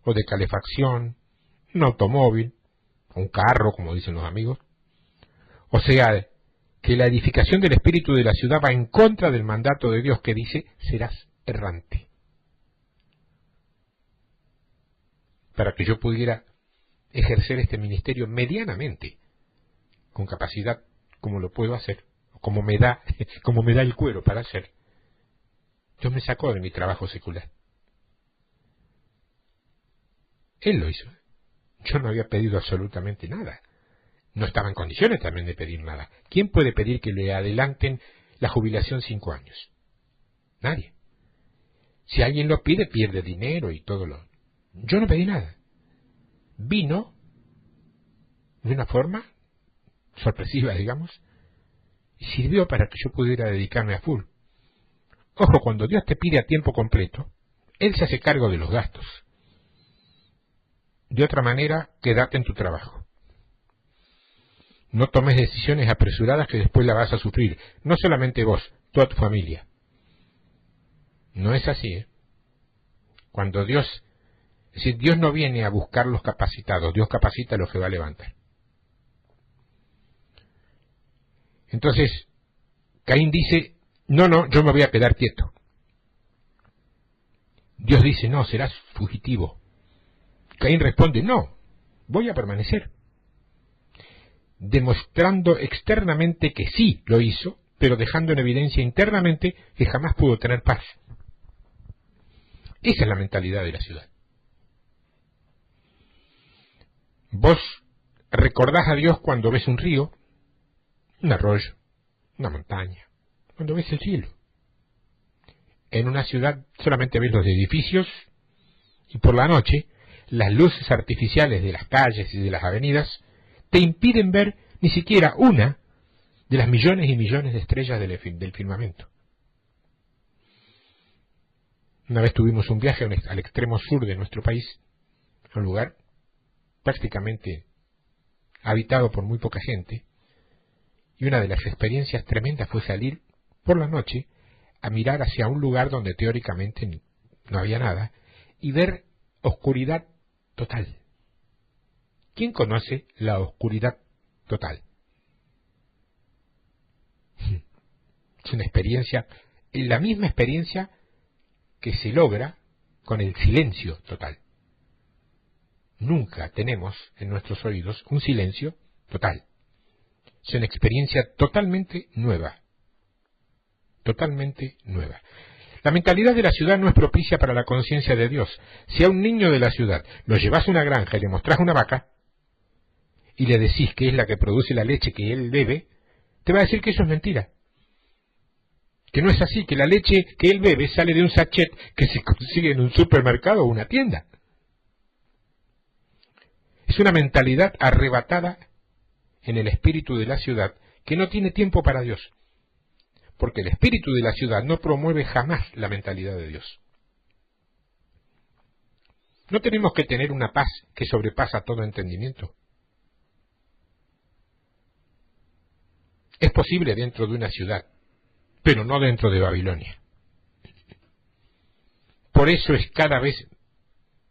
o de calefacción, un automóvil, un carro, como dicen los amigos? O sea, que la edificación del espíritu de la ciudad va en contra del mandato de Dios que dice, serás errante. Para que yo pudiera ejercer este ministerio medianamente, con capacidad, como lo puedo hacer, como me da el cuero para hacer, Dios me sacó de mi trabajo secular. Él lo hizo. Yo no había pedido absolutamente nada. No estaba en condiciones también de pedir nada. ¿Quién puede pedir que le adelanten la jubilación 5 años? Nadie. Si alguien lo pide, pierde dinero y todo lo... Yo no pedí nada. Vino de una forma sorpresiva, digamos, y sirvió para que yo pudiera dedicarme a full. Ojo, cuando Dios te pide a tiempo completo, Él se hace cargo de los gastos. De otra manera, quédate en tu trabajo. No tomes decisiones apresuradas que después la vas a sufrir. No solamente vos, toda tu familia. No es así, ¿eh? Cuando Dios... Es decir, Dios no viene a buscar los capacitados, Dios capacita a los que va a levantar. Entonces, Caín dice, no, yo me voy a quedar quieto. Dios dice, no, serás fugitivo. Caín responde, no, voy a permanecer. Demostrando externamente que sí lo hizo, pero dejando en evidencia internamente que jamás pudo tener paz. Esa es la mentalidad de la ciudad. Vos recordás a Dios cuando ves un río, un arroyo, una montaña, cuando ves el cielo. En una ciudad solamente ves los edificios y por la noche las luces artificiales de las calles y de las avenidas te impiden ver ni siquiera una de las millones y millones de estrellas del firmamento. Una vez tuvimos un viaje al extremo sur de nuestro país, a un lugar prácticamente habitado por muy poca gente, y una de las experiencias tremendas fue salir por la noche a mirar hacia un lugar donde teóricamente no había nada y ver oscuridad total. ¿Quién conoce la oscuridad total? Es una experiencia, la misma experiencia que se logra con el silencio total. Nunca tenemos en nuestros oídos un silencio total. Es una experiencia totalmente nueva. Totalmente nueva. La mentalidad de la ciudad no es propicia para la conciencia de Dios. Si a un niño de la ciudad lo llevas a una granja y le mostrás una vaca y le decís que es la que produce la leche que él bebe, te va a decir que eso es mentira. Que no es así, que la leche que él bebe sale de un sachet que se consigue en un supermercado o una tienda. Es una mentalidad arrebatada en el espíritu de la ciudad que no tiene tiempo para Dios. Porque el espíritu de la ciudad no promueve jamás la mentalidad de Dios. No tenemos que tener una paz que sobrepasa todo entendimiento. Es posible dentro de una ciudad, pero no dentro de Babilonia. Por eso es cada vez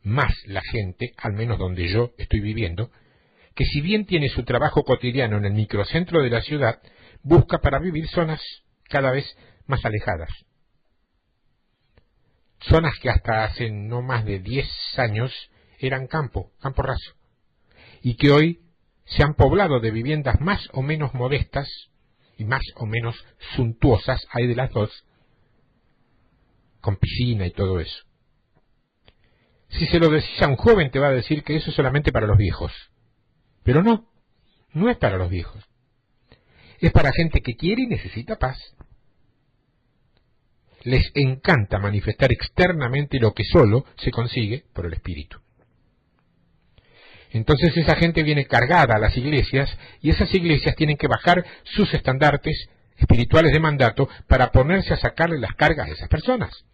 más la gente, al menos donde yo estoy viviendo, que si bien tiene su trabajo cotidiano en el microcentro de la ciudad, busca para vivir zonas cada vez más alejadas. Zonas que hasta hace no más de 10 años eran campo raso, y que hoy se han poblado de viviendas más o menos modestas y más o menos suntuosas, hay de las dos, con piscina y todo eso. Si se lo decís a un joven te va a decir que eso es solamente para los viejos. Pero no, no es para los viejos. Es para gente que quiere y necesita paz. Les encanta manifestar externamente lo que solo se consigue por el Espíritu. Entonces esa gente viene cargada a las iglesias y esas iglesias tienen que bajar sus estandartes espirituales de mandato para ponerse a sacarle las cargas a esas personas.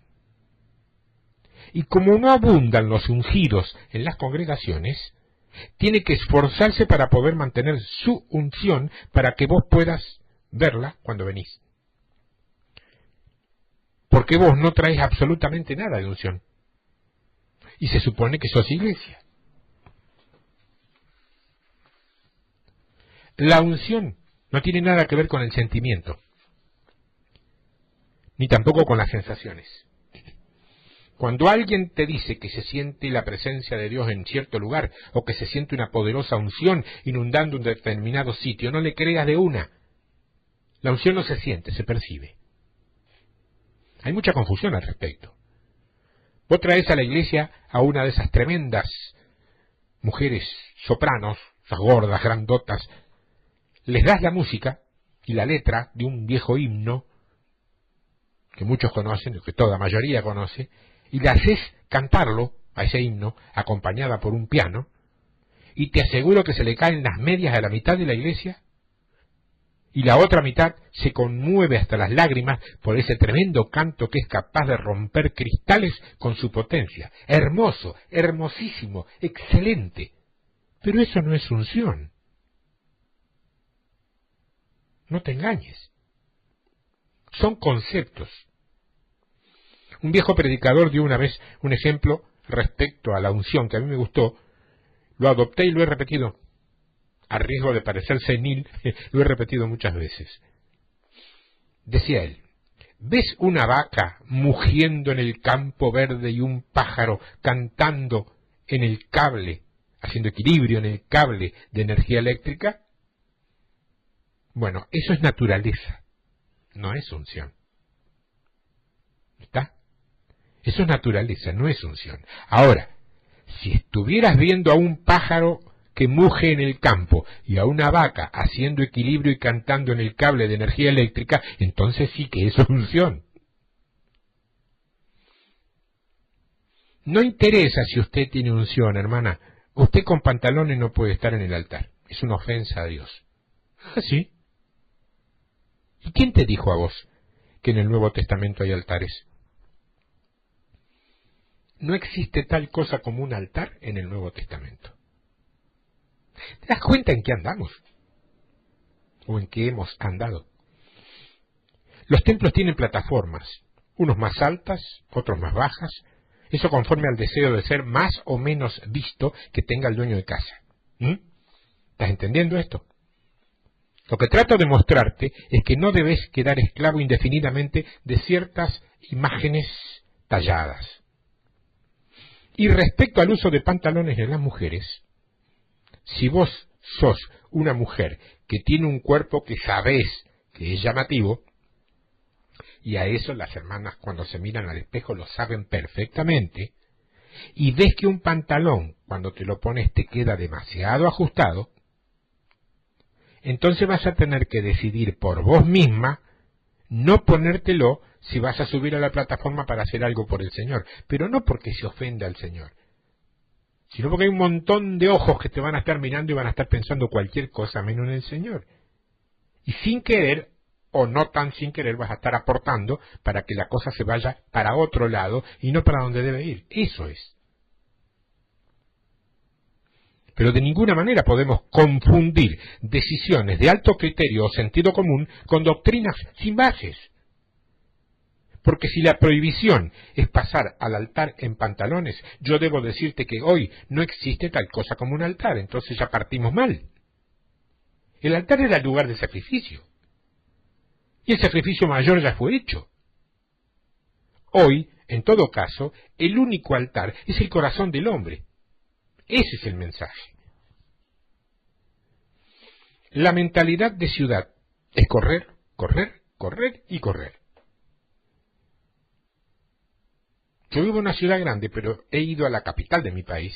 Y como no abundan los ungidos en las congregaciones, tiene que esforzarse para poder mantener su unción para que vos puedas verla cuando venís. Porque vos no traes absolutamente nada de unción. Y se supone que sos iglesia. La unción no tiene nada que ver con el sentimiento, ni tampoco con las sensaciones. Cuando alguien te dice que se siente la presencia de Dios en cierto lugar, o que se siente una poderosa unción inundando un determinado sitio, no le creas de una. La unción no se siente, se percibe. Hay mucha confusión al respecto. Vos traes a la iglesia a una de esas tremendas mujeres sopranos, esas gordas, grandotas, les das la música y la letra de un viejo himno que muchos conocen, que toda mayoría conoce, y le haces cantarlo a ese himno acompañada por un piano, y te aseguro que se le caen las medias a la mitad de la iglesia y la otra mitad se conmueve hasta las lágrimas por ese tremendo canto que es capaz de romper cristales con su potencia. Hermoso, hermosísimo, excelente. Pero eso no es unción. No te engañes. Son conceptos. Un viejo predicador dio una vez un ejemplo respecto a la unción que a mí me gustó. Lo adopté y lo he repetido. A riesgo de parecer senil, lo he repetido muchas veces. Decía él, ¿ves una vaca mugiendo en el campo verde y un pájaro cantando en el cable, haciendo equilibrio en el cable de energía eléctrica? Bueno, eso es naturaleza, no es unción. ¿Está? Eso es naturaleza, no es unción. Ahora, si estuvieras viendo a un pájaro que muge en el campo y a una vaca haciendo equilibrio y cantando en el cable de energía eléctrica, entonces sí que es unción. No interesa si usted tiene unción, hermana. Usted con pantalones no puede estar en el altar. Es una ofensa a Dios. ¿Ah, sí? ¿Y quién te dijo a vos que en el Nuevo Testamento hay altares? No existe tal cosa como un altar en el Nuevo Testamento. ¿Te das cuenta en qué andamos? ¿O en qué hemos andado? Los templos tienen plataformas, unos más altas, otros más bajas, eso conforme al deseo de ser más o menos visto que tenga el dueño de casa. ¿Estás entendiendo esto? Lo que trato de mostrarte es que no debes quedar esclavo indefinidamente de ciertas imágenes talladas. Y respecto al uso de pantalones en las mujeres, si vos sos una mujer que tiene un cuerpo que sabés que es llamativo, y a eso las hermanas cuando se miran al espejo lo saben perfectamente, y ves que un pantalón cuando te lo pones te queda demasiado ajustado, entonces vas a tener que decidir por vos misma no ponértelo si vas a subir a la plataforma para hacer algo por el Señor, pero no porque se ofenda al Señor, sino porque hay un montón de ojos que te van a estar mirando y van a estar pensando cualquier cosa menos en el Señor. Y sin querer, o no tan sin querer, vas a estar aportando para que la cosa se vaya para otro lado y no para donde debe ir. Eso es. Pero de ninguna manera podemos confundir decisiones de alto criterio o sentido común con doctrinas sin bases. Porque si la prohibición es pasar al altar en pantalones, yo debo decirte que hoy no existe tal cosa como un altar, entonces ya partimos mal. El altar era el lugar de sacrificio. Y el sacrificio mayor ya fue hecho. Hoy, en todo caso, el único altar es el corazón del hombre. Ese es el mensaje. La mentalidad de ciudad es correr, correr, correr y correr. Yo vivo en una ciudad grande, pero he ido a la capital de mi país,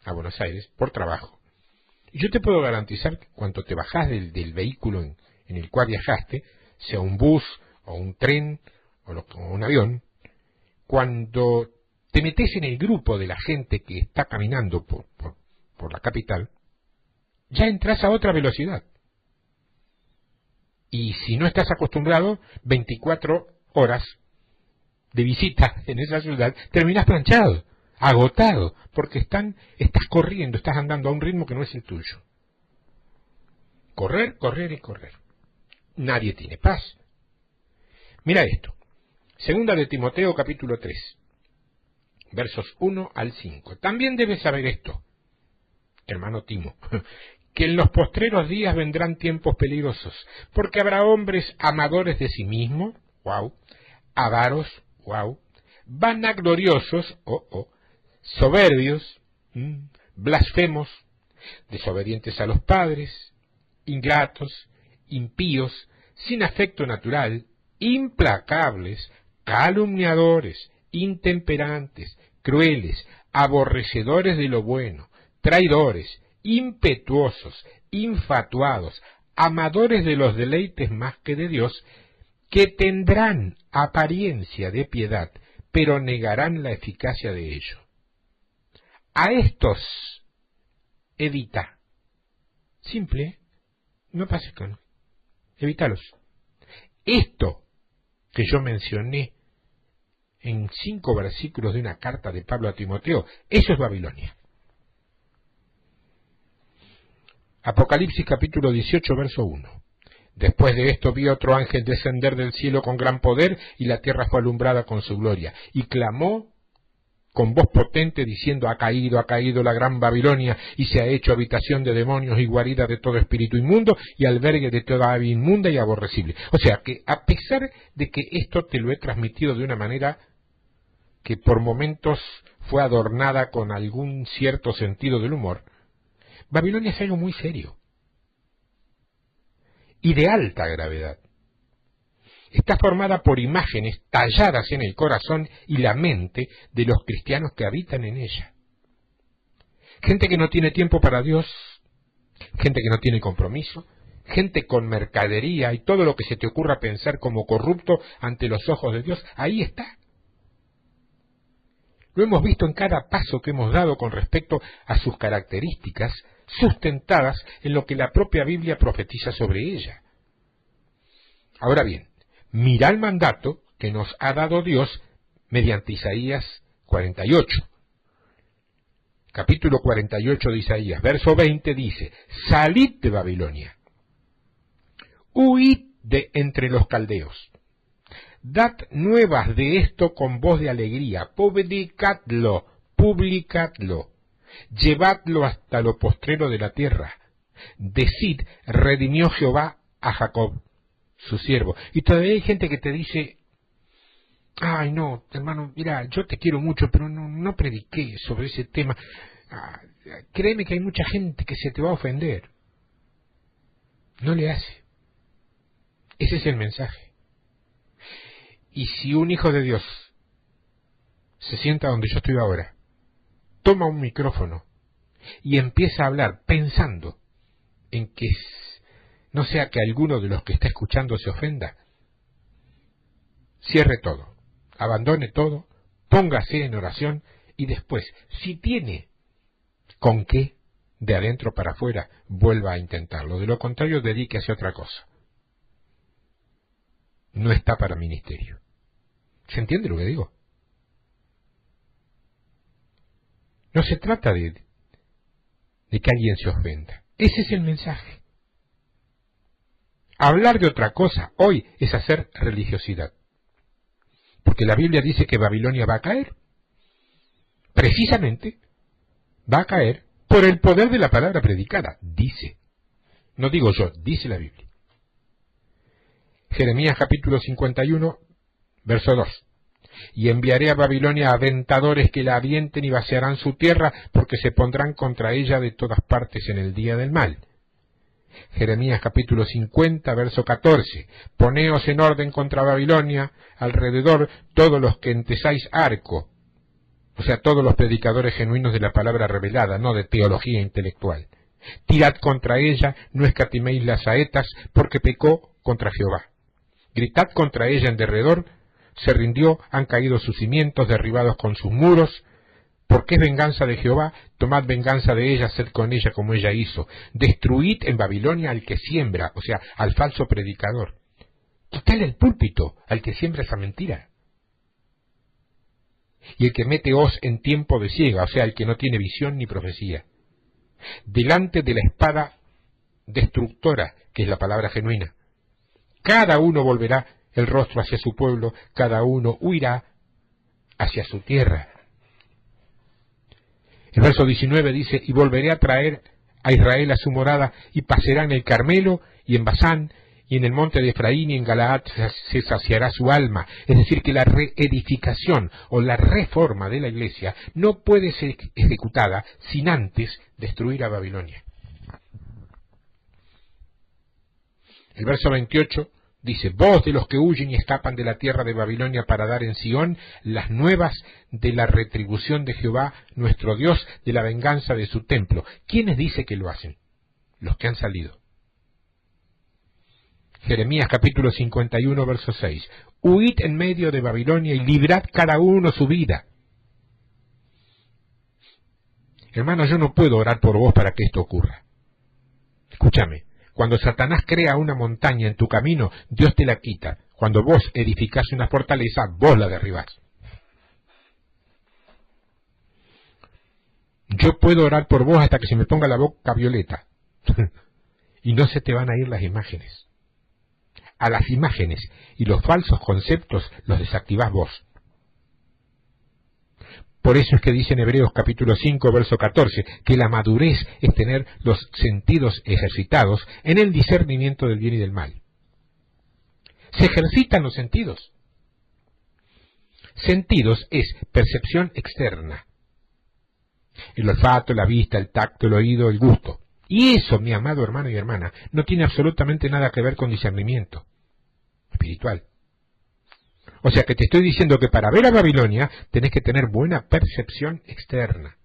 a Buenos Aires, por trabajo. Y yo te puedo garantizar que cuando te bajás del vehículo en el cual viajaste, sea un bus o un tren o un avión, cuando te metes en el grupo de la gente que está caminando por la capital, ya entras a otra velocidad. Y si no estás acostumbrado, 24 horas de visita en esa ciudad, terminas planchado, agotado, porque estás corriendo, estás andando a un ritmo que no es el tuyo. Correr, correr y correr. Nadie tiene paz. Mira esto. Segunda de Timoteo, capítulo 3, versos 1 al 5. También debes saber esto, hermano Timo, que en los postreros días vendrán tiempos peligrosos, porque habrá hombres amadores de sí mismos, avaros, vanagloriosos, soberbios, blasfemos, desobedientes a los padres, ingratos, impíos, sin afecto natural, implacables, calumniadores, intemperantes, crueles, aborrecedores de lo bueno, traidores, impetuosos, infatuados, amadores de los deleites más que de Dios, que tendrán apariencia de piedad, pero negarán la eficacia de ello. A estos evita. Simple, no pases con. Evítalos. Esto que yo mencioné en 5 versículos de una carta de Pablo a Timoteo, eso es Babilonia. Apocalipsis capítulo 18, verso 1. Después de esto vi a otro ángel descender del cielo con gran poder, y la tierra fue alumbrada con su gloria. Y clamó con voz potente, diciendo: ha caído la gran Babilonia, y se ha hecho habitación de demonios y guarida de todo espíritu inmundo, y albergue de toda ave inmunda y aborrecible. O sea que, a pesar de que esto te lo he transmitido de una manera que por momentos fue adornada con algún cierto sentido del humor, Babilonia es algo muy serio y de alta gravedad. Está formada por imágenes talladas en el corazón y la mente de los cristianos que habitan en ella. Gente que no tiene tiempo para Dios, gente que no tiene compromiso, gente con mercadería y todo lo que se te ocurra pensar como corrupto ante los ojos de Dios, ahí está. Lo hemos visto en cada paso que hemos dado con respecto a sus características, sustentadas en lo que la propia Biblia profetiza sobre ella. Ahora bien, mira el mandato que nos ha dado Dios mediante Isaías 48. Capítulo 48 de Isaías, verso 20 dice: salid de Babilonia, huid de entre los caldeos, dad nuevas de esto con voz de alegría, publicadlo, llevadlo hasta lo postrero de la tierra, decid: redimió Jehová a Jacob, su siervo. Y todavía hay gente que te dice: ay no, hermano, mira, yo te quiero mucho, pero no prediqué sobre ese tema. Créeme que hay mucha gente que se te va a ofender. No le hace. Ese es el mensaje. Y si un hijo de Dios se sienta donde yo estoy ahora, toma un micrófono y empieza a hablar pensando en que no sea que alguno de los que está escuchando se ofenda, cierre todo, abandone todo, póngase en oración y después, si tiene con qué, de adentro para afuera, vuelva a intentarlo. De lo contrario, dedíquese a otra cosa. No está para ministerio. ¿Se entiende lo que digo? No se trata de que alguien se ofenda. Ese es el mensaje. Hablar de otra cosa hoy es hacer religiosidad. Porque la Biblia dice que Babilonia va a caer. Precisamente va a caer por el poder de la palabra predicada. Dice. No digo yo, dice la Biblia. Jeremías capítulo 51, verso 2. Y enviaré a Babilonia aventadores que la avienten y vaciarán su tierra, porque se pondrán contra ella de todas partes en el día del mal. Jeremías capítulo 50, verso 14. Poneos en orden contra Babilonia, alrededor todos los que entesáis arco, O sea, todos los predicadores genuinos de la palabra revelada, no de teología intelectual. Tirad contra ella, no escatiméis las saetas, porque pecó contra Jehová. Gritad contra ella en derredor, se rindió, han caído sus cimientos, derribados con sus muros, porque es venganza de Jehová, tomad venganza de ella, haced con ella como ella hizo. Destruid en Babilonia al que siembra, o sea, al falso predicador. Quitadle el púlpito al que siembra esa mentira. Y el que mete hoz en tiempo de siega, o sea, el que no tiene visión ni profecía. Delante de la espada destructora, que es la palabra genuina. Cada uno volverá el rostro hacia su pueblo, cada uno huirá hacia su tierra. El verso 19 dice, y volveré a traer a Israel a su morada, y pasará en el Carmelo, y en Basán, y en el monte de Efraín, y en Galaad se saciará su alma. Es decir, que la reedificación o la reforma de la iglesia no puede ser ejecutada sin antes destruir a Babilonia. El verso 28 dice, voz de los que huyen y escapan de la tierra de Babilonia para dar en Sión las nuevas de la retribución de Jehová, nuestro Dios, de la venganza de su templo. ¿Quiénes dice que lo hacen? Los que han salido. Jeremías capítulo 51, verso 6. Huid en medio de Babilonia y librad cada uno su vida. Hermano, yo no puedo orar por vos para que esto ocurra. Escúchame. Cuando Satanás crea una montaña en tu camino, Dios te la quita. Cuando vos edificás una fortaleza, vos la derribás. Yo puedo orar por vos hasta que se me ponga la boca violeta. Y no se te van a ir las imágenes. A las imágenes y los falsos conceptos los desactivás vos. Por eso es que dice en Hebreos capítulo 5, verso 14, que la madurez es tener los sentidos ejercitados en el discernimiento del bien y del mal. Se ejercitan los sentidos. Sentidos es percepción externa. El olfato, la vista, el tacto, el oído, el gusto. Y eso, mi amado hermano y hermana, no tiene absolutamente nada que ver con discernimiento espiritual. O sea que te estoy diciendo que para ver a Babilonia tenés que tener buena percepción externa.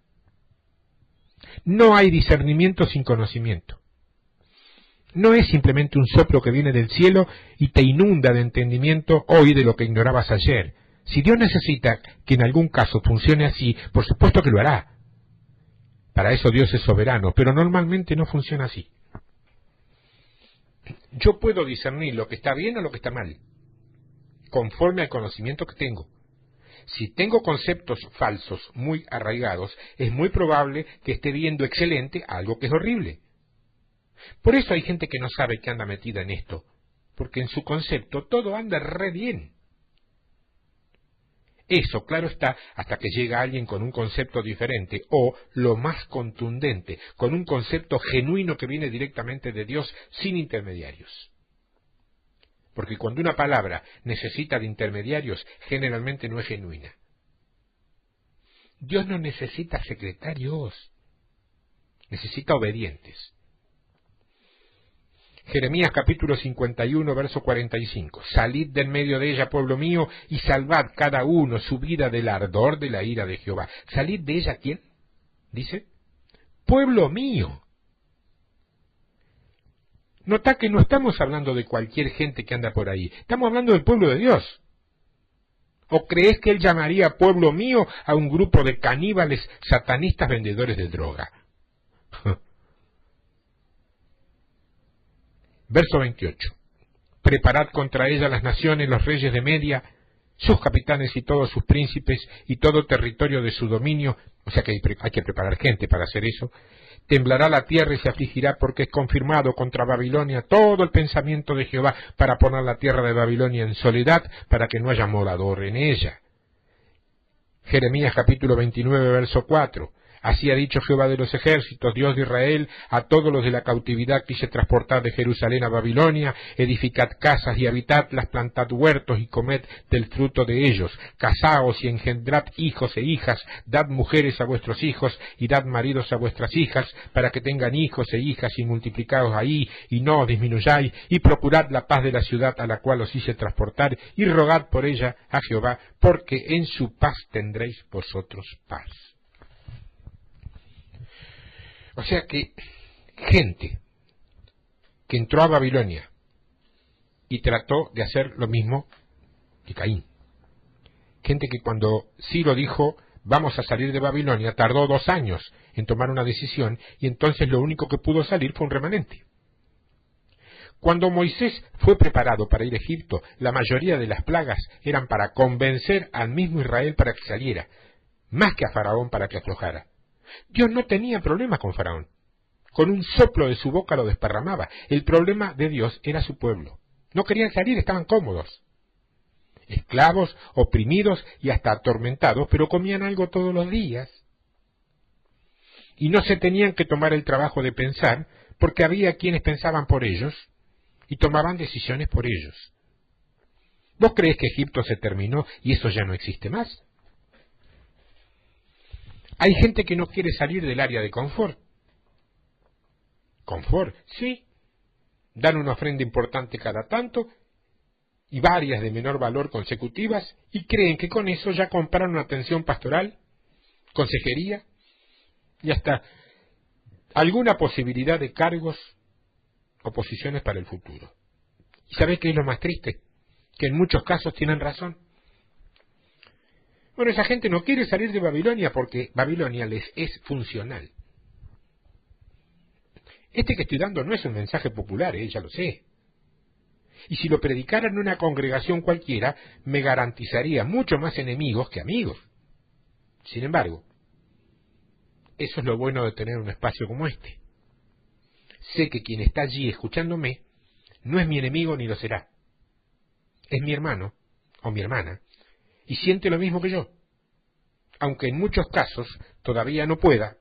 No hay discernimiento sin conocimiento. No es simplemente un soplo que viene del cielo y te inunda de entendimiento hoy de lo que ignorabas ayer. Si Dios necesita que en algún caso funcione así, por supuesto que lo hará. Para eso Dios es soberano, pero normalmente no funciona así. Yo puedo discernir lo que está bien o lo que está mal, conforme al conocimiento que tengo. Si tengo conceptos falsos muy arraigados, es muy probable que esté viendo excelente algo que es horrible. Por eso hay gente que no sabe que anda metida en esto, porque en su concepto todo anda re bien. Eso, claro está, hasta que llega alguien con un concepto diferente, o, lo más contundente, con un concepto genuino que viene directamente de Dios, sin intermediarios. Porque cuando una palabra necesita de intermediarios, generalmente no es genuina. Dios no necesita secretarios, necesita obedientes. Jeremías capítulo 51, verso 45. Salid del medio de ella, pueblo mío, y salvad cada uno su vida del ardor de la ira de Jehová. ¿Salid de ella quién? Dice, pueblo mío. Nota que no estamos hablando de cualquier gente que anda por ahí, estamos hablando del pueblo de Dios. ¿O crees que él llamaría pueblo mío a un grupo de caníbales satanistas vendedores de droga? Verso 28. Preparad contra ella las naciones, los reyes de Media, sus capitanes y todos sus príncipes y todo territorio de su dominio, o sea que hay que preparar gente para hacer eso. Temblará la tierra y se afligirá porque es confirmado contra Babilonia todo el pensamiento de Jehová para poner la tierra de Babilonia en soledad, para que no haya morador en ella. Jeremías capítulo 29, verso 4. Así ha dicho Jehová de los ejércitos, Dios de Israel, a todos los de la cautividad que hice transportar de Jerusalén a Babilonia: edificad casas y habitadlas, plantad huertos y comed del fruto de ellos, casaos y engendrad hijos e hijas, dad mujeres a vuestros hijos y dad maridos a vuestras hijas, para que tengan hijos e hijas y multiplicaos ahí, y no os disminuyáis, y procurad la paz de la ciudad a la cual os hice transportar, y rogad por ella a Jehová, porque en su paz tendréis vosotros paz. O sea que gente que entró a Babilonia y trató de hacer lo mismo que Caín. Gente que cuando Ciro dijo vamos a salir de Babilonia, tardó 2 años en tomar una decisión, y entonces lo único que pudo salir fue un remanente. Cuando Moisés fue preparado para ir a Egipto, la mayoría de las plagas eran para convencer al mismo Israel para que saliera, más que a Faraón para que aflojara. Dios no tenía problema con Faraón. Con un soplo de su boca lo desparramaba. El problema de Dios era su pueblo. No querían salir, estaban cómodos. Esclavos, oprimidos y hasta atormentados, pero comían algo todos los días. Y no se tenían que tomar el trabajo de pensar, porque había quienes pensaban por ellos y tomaban decisiones por ellos. ¿Vos creés que Egipto se terminó y eso ya no existe más? Hay gente que no quiere salir del área de confort. Confort, sí. Dan una ofrenda importante cada tanto y varias de menor valor consecutivas y creen que con eso ya compraron una atención pastoral, consejería y hasta alguna posibilidad de cargos o posiciones para el futuro. ¿Y sabés qué es lo más triste? Que en muchos casos tienen razón. Bueno, esa gente no quiere salir de Babilonia porque Babilonia les es funcional. Este que estoy dando no es un mensaje popular, ya lo sé. Y si lo predicara en una congregación cualquiera, me garantizaría mucho más enemigos que amigos. Sin embargo, eso es lo bueno de tener un espacio como este. Sé que quien está allí escuchándome no es mi enemigo ni lo será. Es mi hermano o mi hermana y siente lo mismo que yo, aunque en muchos casos todavía no pueda,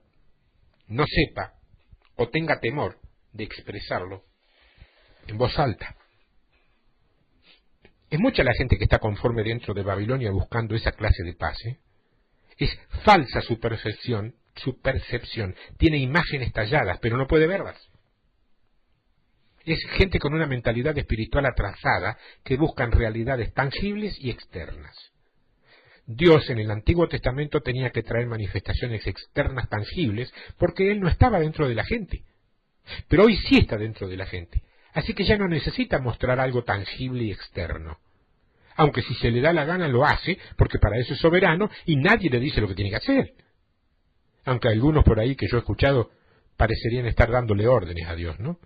no sepa o tenga temor de expresarlo en voz alta. Es mucha la gente que está conforme dentro de Babilonia buscando esa clase de paz. Es falsa su percepción, tiene imágenes talladas, pero no puede verlas. Es gente con una mentalidad espiritual atrasada que buscan realidades tangibles y externas. Dios en el Antiguo Testamento tenía que traer manifestaciones externas tangibles porque Él no estaba dentro de la gente. Pero hoy sí está dentro de la gente. Así que ya no necesita mostrar algo tangible y externo. Aunque si se le da la gana lo hace, porque para eso es soberano y nadie le dice lo que tiene que hacer. Aunque algunos por ahí que yo he escuchado parecerían estar dándole órdenes a Dios, ¿no?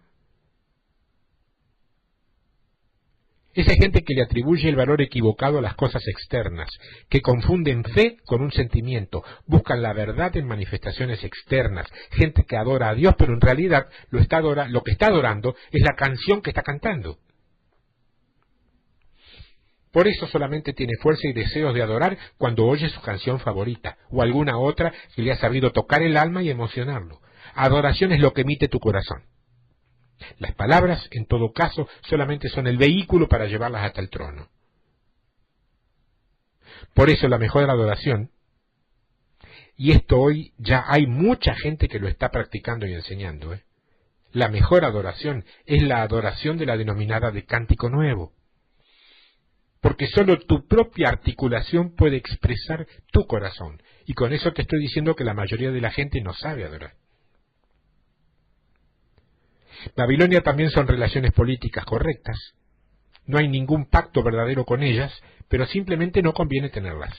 Esa gente que le atribuye el valor equivocado a las cosas externas, que confunden fe con un sentimiento, buscan la verdad en manifestaciones externas, gente que adora a Dios, pero en realidad lo que está adorando es la canción que está cantando. Por eso solamente tiene fuerza y deseos de adorar cuando oye su canción favorita, o alguna otra que le ha sabido tocar el alma y emocionarlo. Adoración es lo que emite tu corazón. Las palabras, en todo caso, solamente son el vehículo para llevarlas hasta el trono. Por eso la mejor adoración, y esto hoy ya hay mucha gente que lo está practicando y enseñando, la mejor adoración es la adoración de la denominada de cántico nuevo. Porque solo tu propia articulación puede expresar tu corazón. Y con eso te estoy diciendo que la mayoría de la gente no sabe adorar. Babilonia también son relaciones políticas correctas. No hay ningún pacto verdadero con ellas, pero simplemente no conviene tenerlas.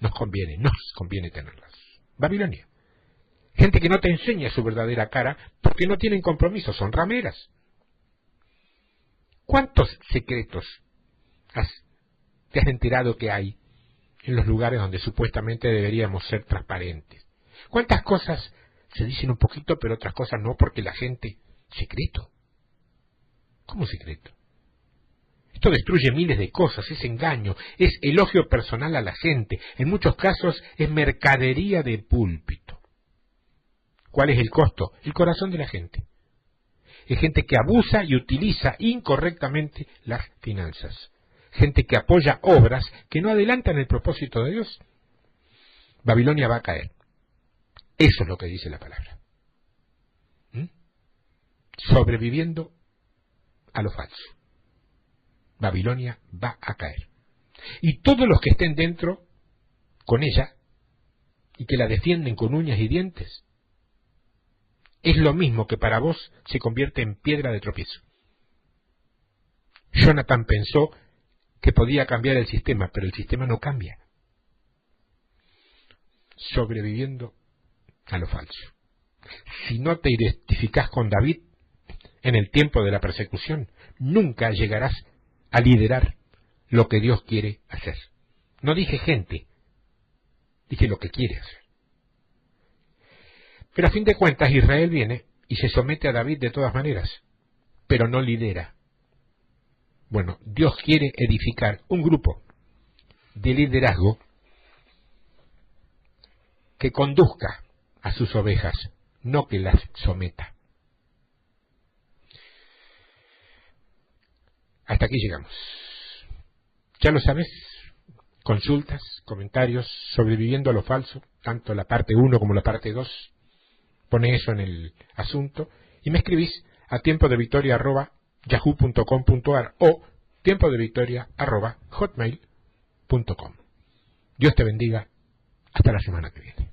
Nos conviene tenerlas. Babilonia. Gente que no te enseña su verdadera cara porque no tienen compromiso, son rameras. ¿Cuántos secretos te has enterado que hay en los lugares donde supuestamente deberíamos ser transparentes? ¿Cuántas cosas se dicen un poquito, pero otras cosas no, porque la gente... Secreto. ¿Cómo secreto? Esto destruye miles de cosas, es engaño, es elogio personal a la gente, en muchos casos es mercadería de púlpito. ¿Cuál es el costo? El corazón de la gente. Es gente que abusa y utiliza incorrectamente las finanzas. Gente que apoya obras que no adelantan el propósito de Dios. Babilonia va a caer. Eso es lo que dice la palabra. Sobreviviendo a lo falso. Babilonia va a caer. Y todos los que estén dentro con ella y que la defienden con uñas y dientes, es lo mismo que para vos se convierte en piedra de tropiezo. Jonathan pensó que podía cambiar el sistema, pero el sistema no cambia. Sobreviviendo a lo falso. Si no te identificás con David en el tiempo de la persecución, nunca llegarás a liderar lo que Dios quiere hacer. No dije gente, dije lo que quiere hacer. Pero a fin de cuentas Israel viene y se somete a David de todas maneras, pero no lidera. Bueno, Dios quiere edificar un grupo de liderazgo que conduzca a sus ovejas, no que las someta. Hasta aquí llegamos. Ya lo sabes, consultas, comentarios, sobreviviendo a lo falso, tanto la parte 1 como la parte 2. Pone eso en el asunto y me escribís a tiempodevictoria@yahoo.com.ar o tiempodevictoria@hotmail.com. Dios te bendiga. Hasta la semana que viene.